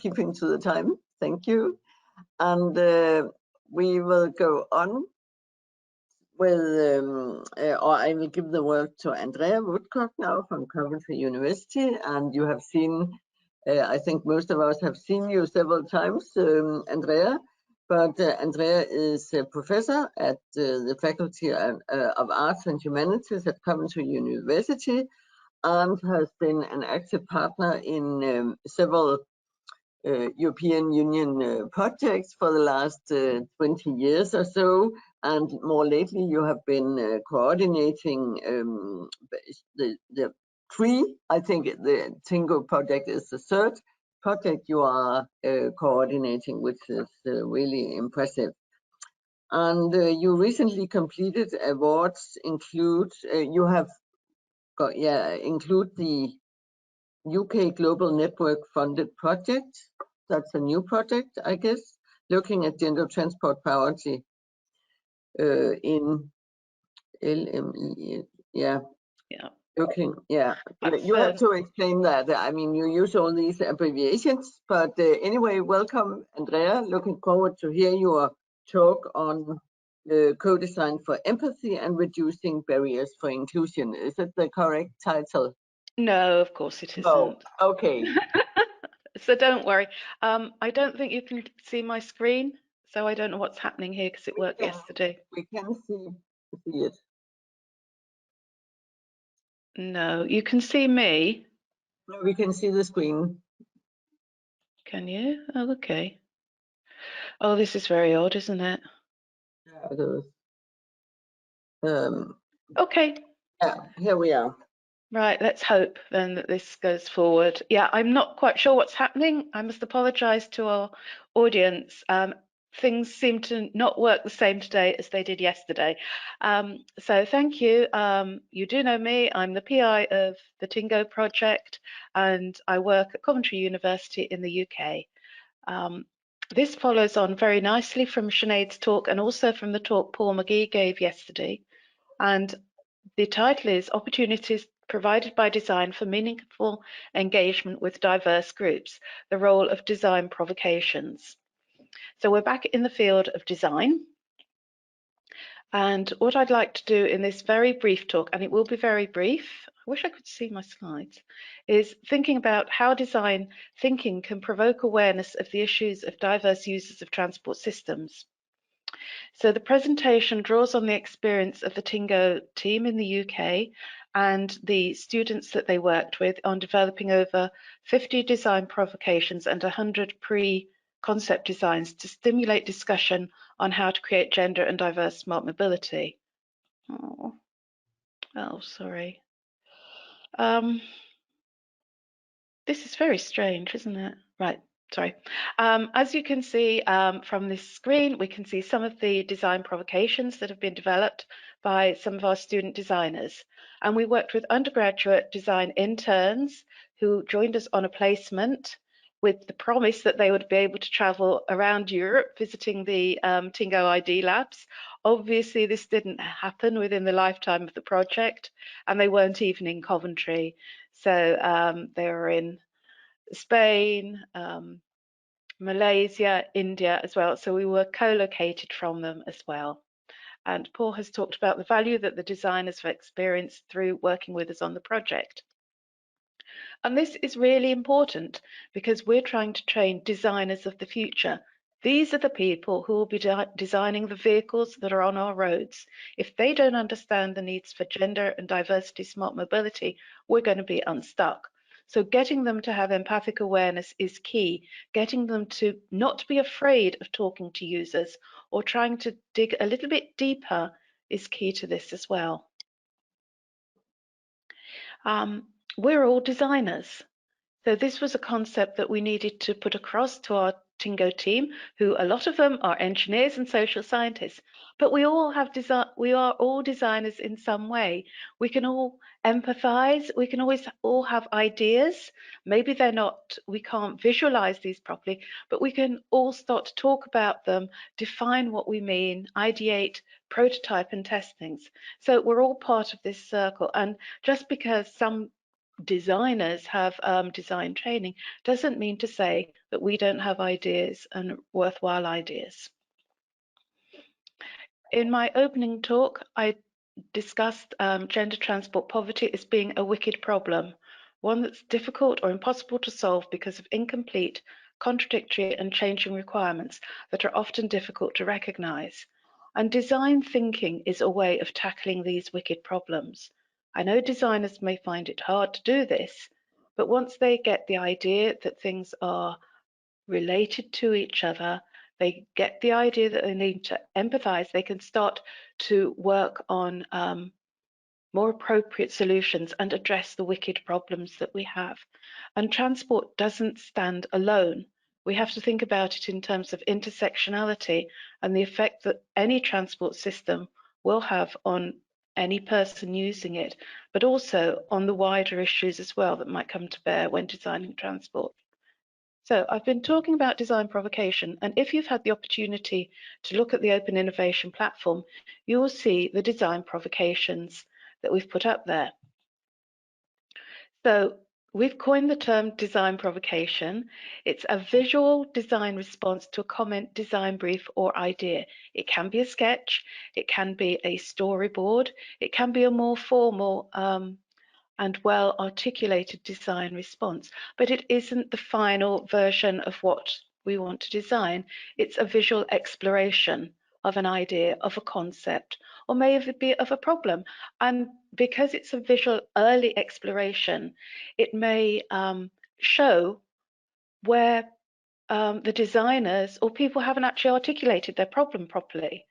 keeping to the time. Thank you. And we will go on with, or I will give the word to Andree Woodcock now from Coventry University. And you have seen, I think most of us have seen you several times, Andree. But Andree is a professor at the Faculty of Arts and Humanities at Coventry University and has been an active partner in several European Union projects for the last 20 years or so. And more lately, you have been coordinating the three, I think the TInnGO project is the third project you are coordinating, which is really impressive. And you recently completed awards include, you have got, include the UK Global Network funded project. That's a new project, I guess, looking at gender transport priority in LME. You have to explain that. I mean, you use all these abbreviations, but anyway, welcome, Andree. Looking forward to hear your talk on co-design for empathy and reducing barriers for inclusion. Is that the correct title? No, of course it isn't. Oh, okay. So don't worry. I don't think you can see my screen, so I don't know what's happening here because it worked yesterday. We can see it. No, you can see me. No, we can see the screen. Can you? Oh, okay. Oh, this is very odd, isn't it? Yeah, it is. Okay. Yeah, here we are. Right, let's hope then that this goes forward. Yeah, I'm not quite sure what's happening. I must apologise to our audience. Things seem to not work the same today as they did yesterday. So thank you. You do know me. I'm the PI of the TInnGO Project, and I work at Coventry University in the UK. This follows on very nicely from Sinead's talk and also from the talk Paul McGee gave yesterday. And the title is Opportunities Provided by Design for Meaningful Engagement with Diverse Groups, the Role of Design Provocations. So we're back in the field of design. And what I'd like to do in this very brief talk, and it will be very brief, I wish I could see my slides, is thinking about how design thinking can provoke awareness of the issues of diverse users of transport systems. So the presentation draws on the experience of the TInnGO team in the UK and the students that they worked with on developing over 50 design provocations and 100 pre-concept designs to stimulate discussion on how to create gender and diverse smart mobility. Oh, sorry. This is very strange, isn't it? Right. Sorry. As you can see from this screen, we can see some of the design provocations that have been developed by some of our student designers. And we worked with undergraduate design interns who joined us on a placement with the promise that they would be able to travel around Europe visiting the TInnGO ID labs. Obviously, this didn't happen within the lifetime of the project, and they weren't even in Coventry. So they were in Spain, Malaysia, India as well. So we were co-located from them as well. And Paul has talked about the value that the designers have experienced through working with us on the project. And this is really important because we're trying to train designers of the future. These are the people who will be designing the vehicles that are on our roads. If they don't understand the needs for gender and diversity smart mobility, we're going to be unstuck. So getting them to have empathic awareness is key. Getting them to not be afraid of talking to users or trying to dig a little bit deeper is key to this as well. We're all designers. So this was a concept that we needed to put across to our TInnGO team, who a lot of them are engineers and social scientists, but we all have we are all designers in some way. We can all empathize, we can always all have ideas. Maybe they're not, we can't visualize these properly, but we can all start to talk about them, define what we mean, ideate, prototype and test things. So we're all part of this circle. And just because some designers have design training doesn't mean to say that we don't have ideas and worthwhile ideas. In my opening talk, I discussed gender transport poverty as being a wicked problem, one that's difficult or impossible to solve because of incomplete, contradictory and changing requirements that are often difficult to recognise. And design thinking is a way of tackling these wicked problems. I know designers may find it hard to do this, but once they get the idea that things are related to each other, they get the idea that they need to empathize, they can start to work on more appropriate solutions and address the wicked problems that we have. And transport doesn't stand alone. We have to think about it in terms of intersectionality and the effect that any transport system will have on any person using it, but also on the wider issues as well that might come to bear when designing transport. So I've been talking about design provocation, and if you've had the opportunity to look at the Open Innovation platform, you will see the design provocations that we've put up there. So We've coined the term design provocation. It's a visual design response to a comment, design brief, or idea. It can be a sketch, it can be a storyboard, it can be a more formal and well articulated design response, but it isn't the final version of what we want to design. It's a visual exploration of an idea, of a concept, or maybe be of a problem. And because it's a visual early exploration, it may show where the designers or people haven't actually articulated their problem properly.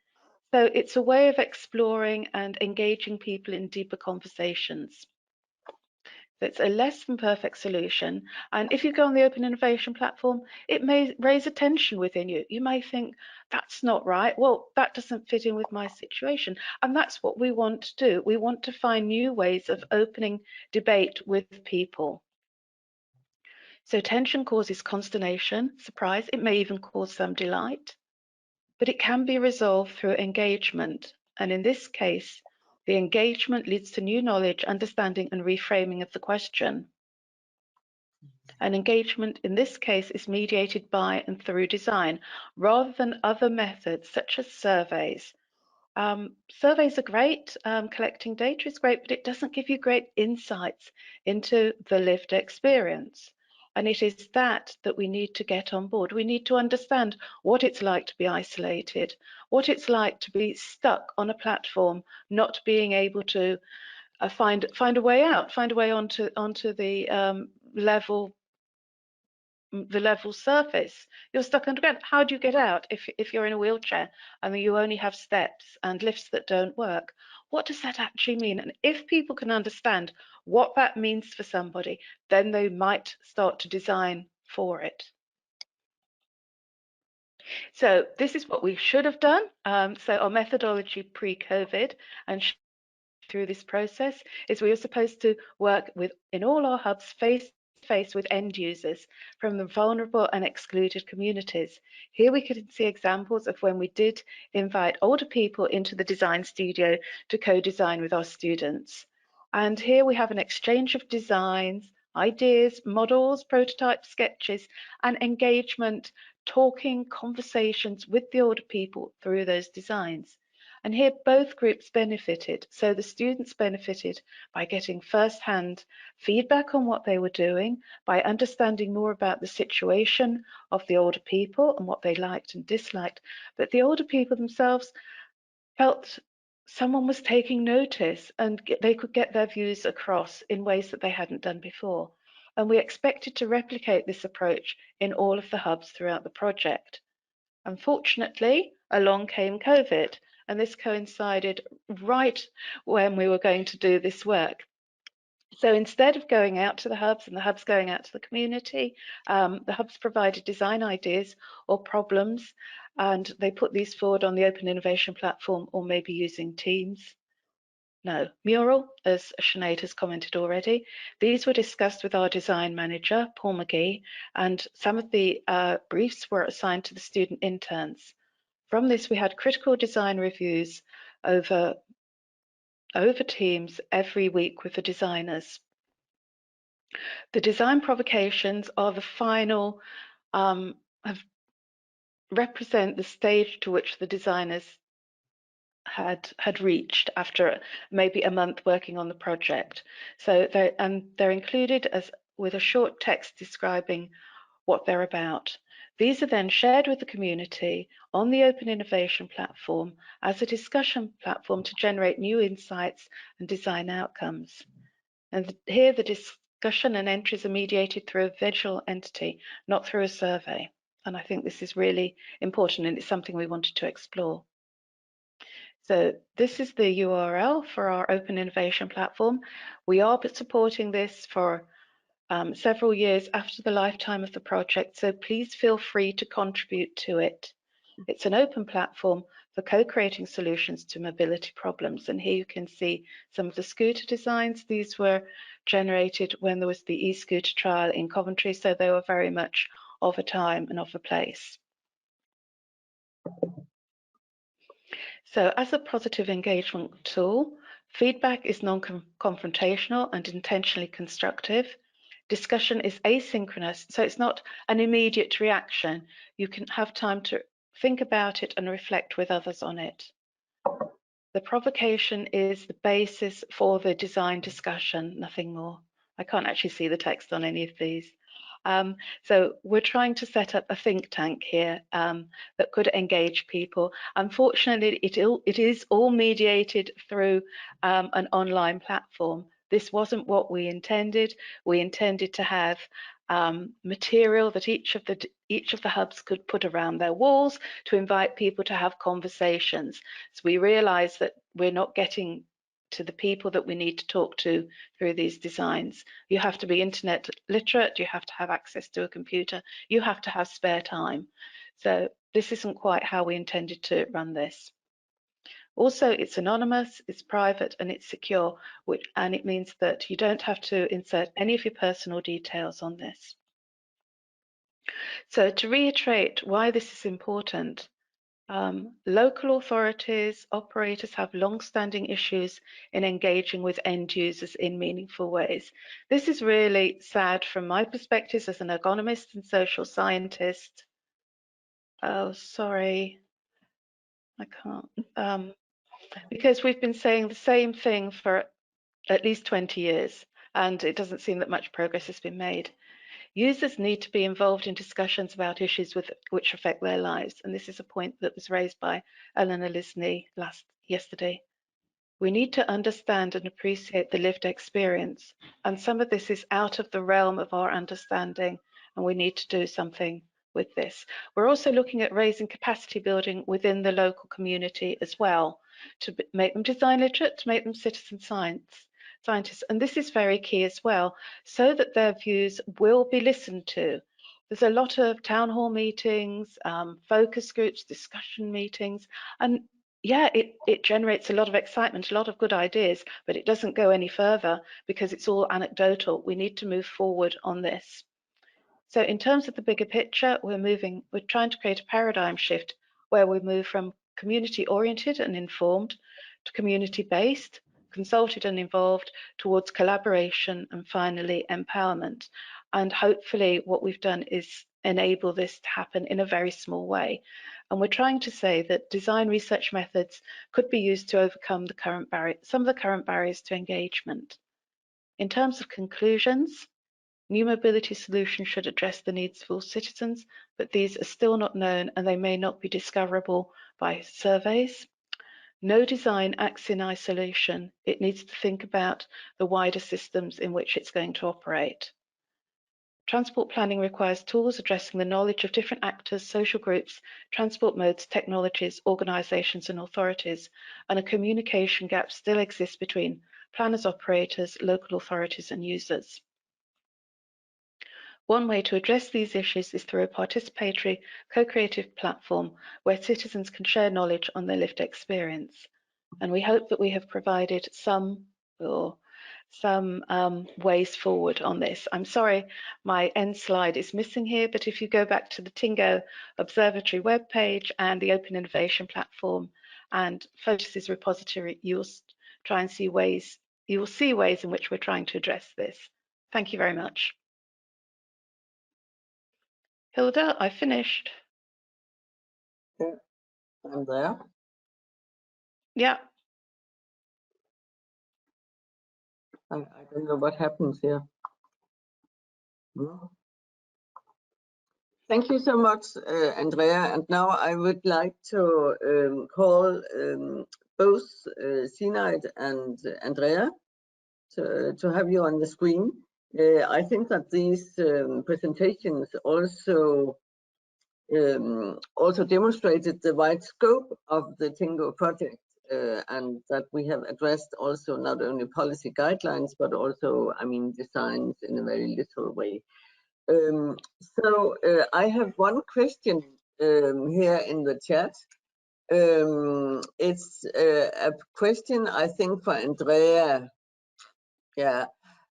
So it's a way of exploring and engaging people in deeper conversations. It's a less than perfect solution. And if you go on the Open Innovation platform, it may raise a tension within you. You may think, that's not right. Well, that doesn't fit in with my situation. And that's what we want to do. We want to find new ways of opening debate with people. So tension causes consternation, surprise. It may even cause some delight, but it can be resolved through engagement. And in this case, the engagement leads to new knowledge, understanding, and reframing of the question. And engagement in this case is mediated by and through design, rather than other methods such as surveys. Surveys are great, collecting data is great, but it doesn't give you great insights into the lived experience. And it is that we need to get on board. We need to understand what it's like to be isolated, what it's like to be stuck on a platform, not being able to find a way out, find a way onto the level surface. You're stuck underground. How do you get out if you're in a wheelchair and you only have steps and lifts that don't work? What does that actually mean? And if people can understand what that means for somebody, then they might start to design for it. So this is what we should have done. So our methodology pre-COVID and through this process is we were supposed to work in all our hubs face with end users from the vulnerable and excluded communities. Here we can see examples of when we did invite older people into the design studio to co-design with our students. And here we have an exchange of designs, ideas, models, prototypes, sketches, and engagement, talking, conversations with the older people through those designs. And here both groups benefited. So the students benefited by getting first-hand feedback on what they were doing, by understanding more about the situation of the older people and what they liked and disliked. But the older people themselves felt someone was taking notice and they could get their views across in ways that they hadn't done before. And we expected to replicate this approach in all of the hubs throughout the project. Unfortunately, along came COVID, and this coincided right when we were going to do this work. So instead of going out to the hubs and the hubs going out to the community, the hubs provided design ideas or problems, and they put these forward on the Open Innovation platform or maybe using Teams. No, Mural, as Sinead has commented already. These were discussed with our design manager, Paul McGee, and some of the briefs were assigned to the student interns. From this, we had critical design reviews over Teams every week with the designers. The design provocations are the final, represent the stage to which the designers had reached after maybe a month working on the project. So they're included with a short text describing what they're about. These are then shared with the community on the Open Innovation platform as a discussion platform to generate new insights and design outcomes. And here the discussion and entries are mediated through a visual entity, not through a survey. And I think this is really important and it's something we wanted to explore. So this is the URL for our Open Innovation platform. We are supporting this for several years after the lifetime of the project, so please feel free to contribute to it. It's an open platform for co-creating solutions to mobility problems, and here you can see some of the scooter designs. These were generated when there was the e-scooter trial in Coventry, so they were very much of a time and of a place. So as a positive engagement tool, feedback is non-confrontational and intentionally constructive. Discussion is asynchronous, so it's not an immediate reaction. You can have time to think about it and reflect with others on it. The provocation is the basis for the design discussion, nothing more. I can't actually see the text on any of these. So we're trying to set up a think tank here that could engage people. Unfortunately, it is all mediated through an online platform. This wasn't what we intended. We intended to have material that each of the hubs could put around their walls to invite people to have conversations. So we realized that we're not getting to the people that we need to talk to through these designs. You have to be internet literate, you have to have access to a computer, you have to have spare time. So this isn't quite how we intended to run this. Also, it's anonymous, it's private, and it's secure, and it means that you don't have to insert any of your personal details on this. So to reiterate why this is important, local authorities, operators have long-standing issues in engaging with end users in meaningful ways. This is really sad from my perspective as an ergonomist and social scientist. Oh, sorry, I can't. Because we've been saying the same thing for at least 20 years, and it doesn't seem that much progress has been made. Users need to be involved in discussions about issues which affect their lives, and this is a point that was raised by Eleanor Lisney yesterday. We need to understand and appreciate the lived experience, and some of this is out of the realm of our understanding, and we need to do something with this. We're also looking at raising capacity building within the local community as well, to make them design literate, to make them citizen scientists, and this is very key as well, so that their views will be listened to. There's a lot of town hall meetings, focus groups, discussion meetings, and yeah, it generates a lot of excitement, a lot of good ideas, but it doesn't go any further because it's all anecdotal. We need to move forward on this. So in terms of the bigger picture, we're trying to create a paradigm shift where we move from community-oriented and informed to community-based, consulted and involved, towards collaboration, and finally empowerment. And hopefully what we've done is enable this to happen in a very small way. And we're trying to say that design research methods could be used to overcome some of the current barriers to engagement. In terms of conclusions, new mobility solutions should address the needs of all citizens, but these are still not known and they may not be discoverable by surveys. No design acts in isolation. It needs to think about the wider systems in which it's going to operate. Transport planning requires tools addressing the knowledge of different actors, social groups, transport modes, technologies, organisations and authorities, and a communication gap still exists between planners, operators, local authorities and users. One way to address these issues is through a participatory, co-creative platform where citizens can share knowledge on their lived experience. And we hope that we have provided some ways forward on this. I'm sorry, my end slide is missing here, but if you go back to the TInnGO Observatory webpage and the Open Innovation Platform and Photos repository, you will see ways in which we're trying to address this. Thank you very much. Hilda, I finished. Yeah, I'm there. Yeah. I don't know what happens here. No. Thank you so much, Andrea. And now I would like to call both Sinead and Andrea to have you on the screen. I think that these presentations also demonstrated the wide scope of the TInnGO project, and that we have addressed also not only policy guidelines, but also, I mean, designs in a very literal way. So I have one question here in the chat. It's a question, I think, for Andrea. Yeah.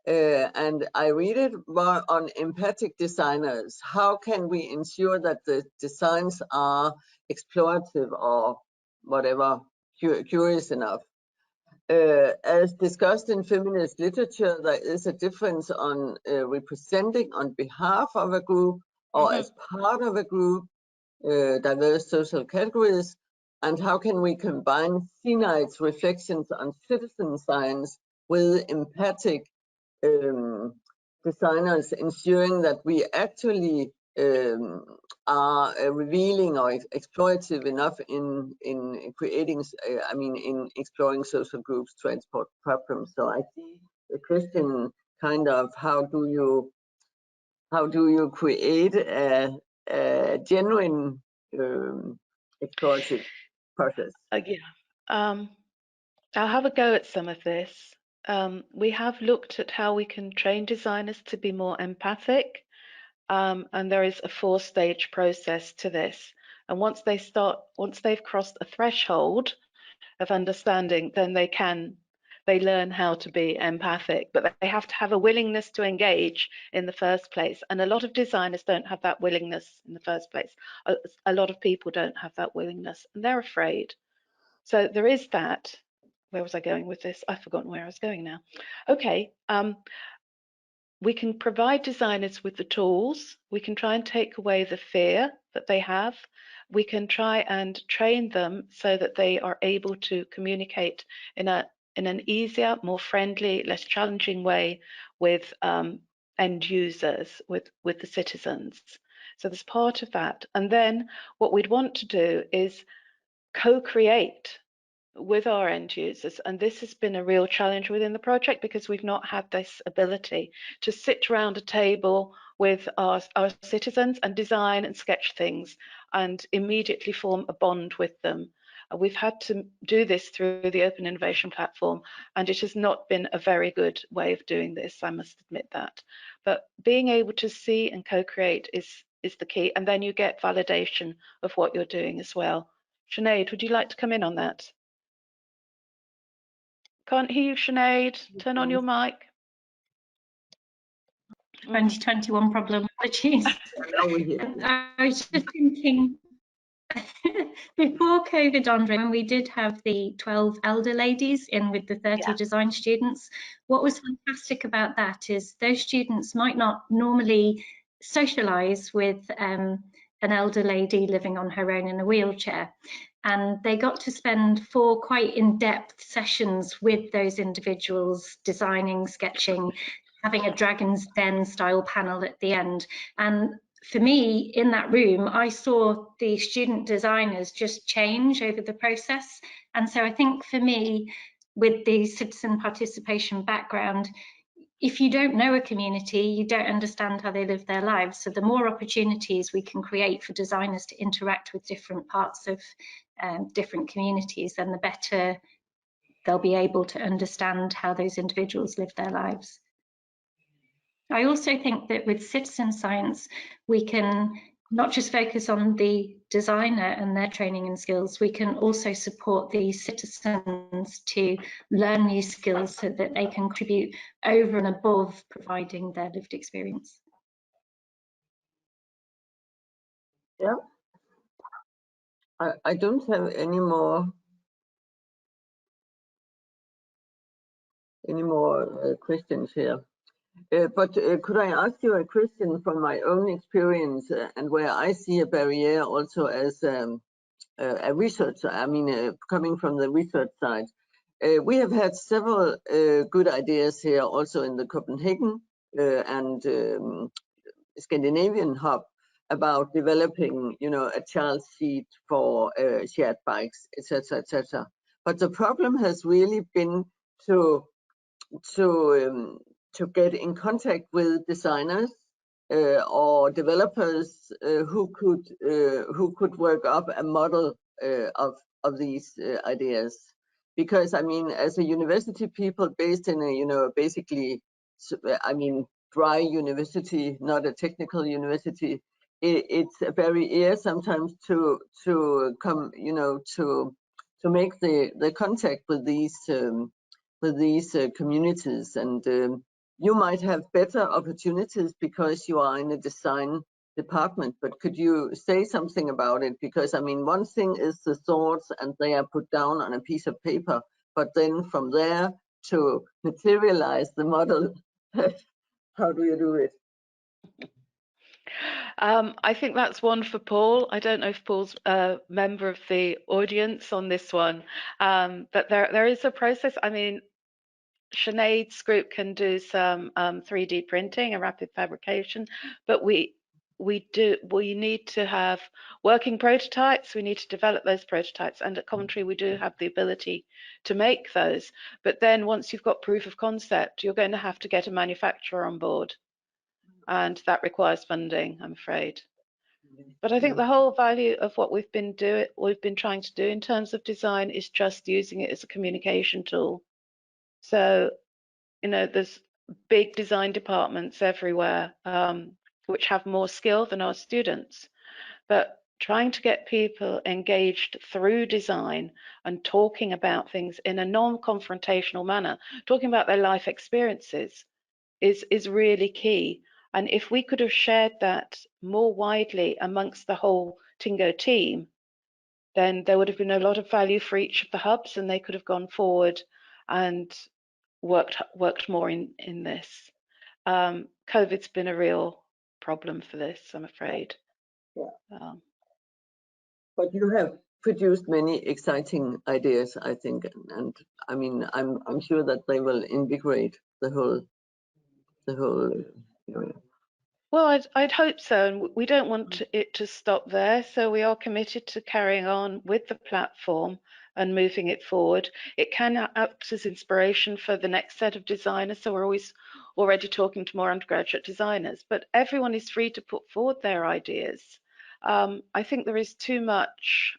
And I read it more on empathic designers. How can we ensure that the designs are explorative or whatever, curious enough? As discussed in feminist literature, there is a difference on representing on behalf of a group or as part of a group, diverse social categories, and how can we combine Sinead's reflections on citizen science with empathic designers, ensuring that we actually are revealing or exploitative enough in creating, in exploring social groups transport problems. So I see the question kind of how do you create a genuine explorative process? I'll have a go at some of this. We have looked at how we can train designers to be more empathic, and there is a 4-stage process to this. And once they've crossed a threshold of understanding, then they learn how to be empathic, but they have to have a willingness to engage in the first place. And a lot of designers don't have that willingness in the first place. A lot of people don't have that willingness, and they're afraid. So there is that. Where was I going with this? I've forgotten where I was going now. Okay. We can provide designers with the tools. We can try and take away the fear that they have. We can try and train them so that they are able to communicate in an easier, more friendly, less challenging way with end users, with the citizens. So there's part of that. And then what we'd want to do is co-create with our end users, and this has been a real challenge within the project because we've not had this ability to sit around a table with our citizens and design and sketch things and immediately form a bond with them. We've had to do this through the Open Innovation Platform, and it has not been a very good way of doing this, I must admit that. But being able to see and co-create is the key, and then you get validation of what you're doing as well. Sinead, would you like to come in on that? Can't hear you, Sinead. Turn on your mic. 2021 problem, apologies. I was just thinking, before COVID, Andree, when we did have the 12 elder ladies in with the 30 design students, what was fantastic about that is those students might not normally socialise with an elder lady living on her own in a wheelchair. And they got to spend 4 quite in-depth sessions with those individuals, designing, sketching, having a Dragon's Den style panel at the end. And for me, in that room, I saw the student designers just change over the process. And so I think for me, with the citizen participation background, if you don't know a community, you don't understand how they live their lives. So the more opportunities we can create for designers to interact with different parts of different communities, then the better they'll be able to understand how those individuals live their lives. I also think that with citizen science, we can not just focus on the designer and their training and skills, we can also support the citizens to learn new skills so that they can contribute over and above providing their lived experience. Yeah, I don't have any more questions here. But could I ask you a question from my own experience and where I see a barrier also as a researcher, coming from the research side. We have had several good ideas here also in the Copenhagen and Scandinavian hub about developing, a child seat for shared bikes, etc., etc. But the problem has really been to get in contact with designers or developers who could work up a model of these ideas. Because as a university people based in a basically dry university, not a technical university, it's a barrier sometimes to come to make the contact with these communities, and you might have better opportunities because you are in a design department. But could you say something about it? Because one thing is the thoughts and they are put down on a piece of paper, but then from there to materialize the model, how do you do it? I think that's one for Paul. I don't know if Paul's a member of the audience on this one, but there is a process. I mean, Sinead's group can do some 3D printing and rapid fabrication, but we need to have working prototypes. We need to develop those prototypes, and at Coventry we do have the ability to make those. But then once you've got proof of concept, you're going to have to get a manufacturer on board, and that requires funding, I'm afraid. But I think the whole value of what we've been trying to do in terms of design is just using it as a communication tool. So, you know, there's big design departments everywhere which have more skill than our students, but trying to get people engaged through design and talking about things in a non-confrontational manner, talking about their life experiences is really key. And if we could have shared that more widely amongst the whole TInnGO team, then there would have been a lot of value for each of the hubs, and they could have gone forward and worked more in this. COVID's been a real problem for this, I'm afraid. Yeah. But you have produced many exciting ideas, I think, and I mean, I'm sure that they will invigorate the whole area. Well, I'd hope so, and we don't want it to stop there. So we are committed to carrying on with the platform and moving it forward. It can act as inspiration for the next set of designers. So we're always already talking to more undergraduate designers, but everyone is free to put forward their ideas. I think there is too much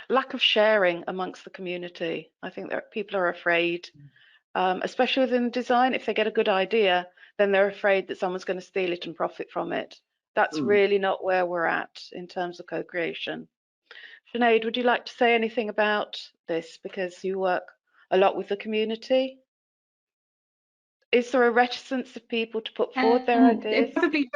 lack of sharing amongst the community. I think that people are afraid, especially within design, if they get a good idea, then they're afraid that someone's going to steal it and profit from it. That's really not where we're at in terms of co-creation. Sinead, would you like to say anything about this, because you work a lot with the community? Is there a reticence of people to put forward their ideas? Probably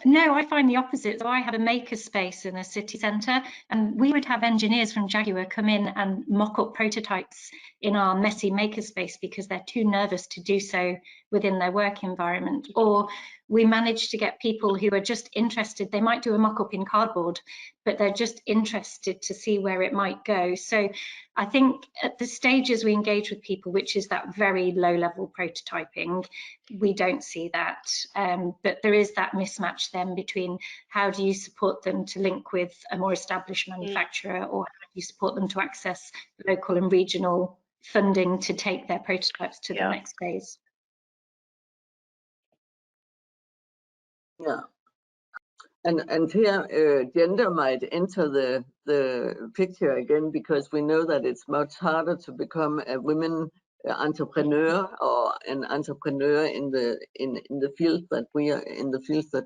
no, I find the opposite. So I have a maker space in a city centre, and we would have engineers from Jaguar come in and mock up prototypes in our messy maker space because they're too nervous to do so within their work environment. Or we manage to get people who are just interested. They might do a mock-up in cardboard, but they're just interested to see where it might go. So I think at the stages we engage with people, which is that very low-level prototyping, we don't see that. But there is that mismatch then between how do you support them to link with a more established manufacturer, or how do you support them to access local and regional funding to take their prototypes to the next phase. Yeah, and here gender might enter the picture again, because we know that it's much harder to become a women entrepreneur or an entrepreneur in the field that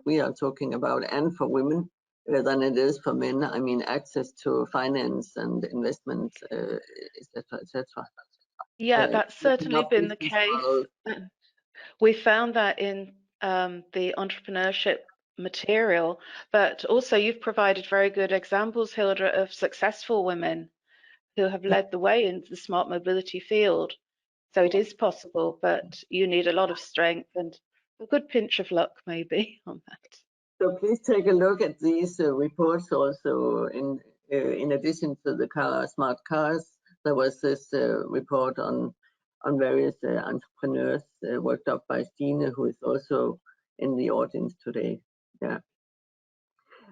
we are talking about, and for women than it is for men. I mean, access to finance and investment, etc., etc. Yeah, that's certainly been the case. We found that in the entrepreneurship material, but also you've provided very good examples, Hilda, of successful women who have led the way into the smart mobility field. So it is possible, but you need a lot of strength and a good pinch of luck maybe on that. So please take a look at these reports also. In addition to the smart cars, there was this report on various entrepreneurs worked up by Stine, who is also in the audience today. Yeah.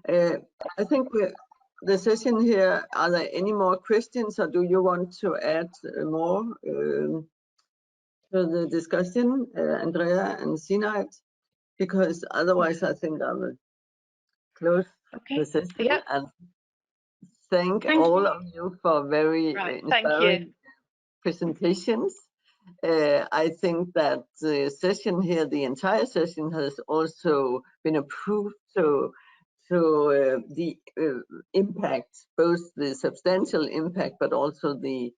I think the session here, are there any more questions, or do you want to add more to the discussion, Andrea and Sinead? Because otherwise I think I will close the session and thank all of you for very inspiring presentations. I think that the session here, the entire session, has also been approved to the impact, both the substantial impact, but also the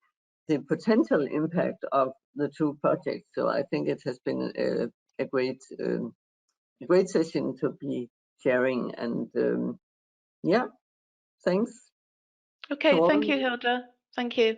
potential impact of the two projects. So I think it has been a great session to be sharing, and yeah, Thanks. Okay, Come thank on. you, Hilda. Thank you.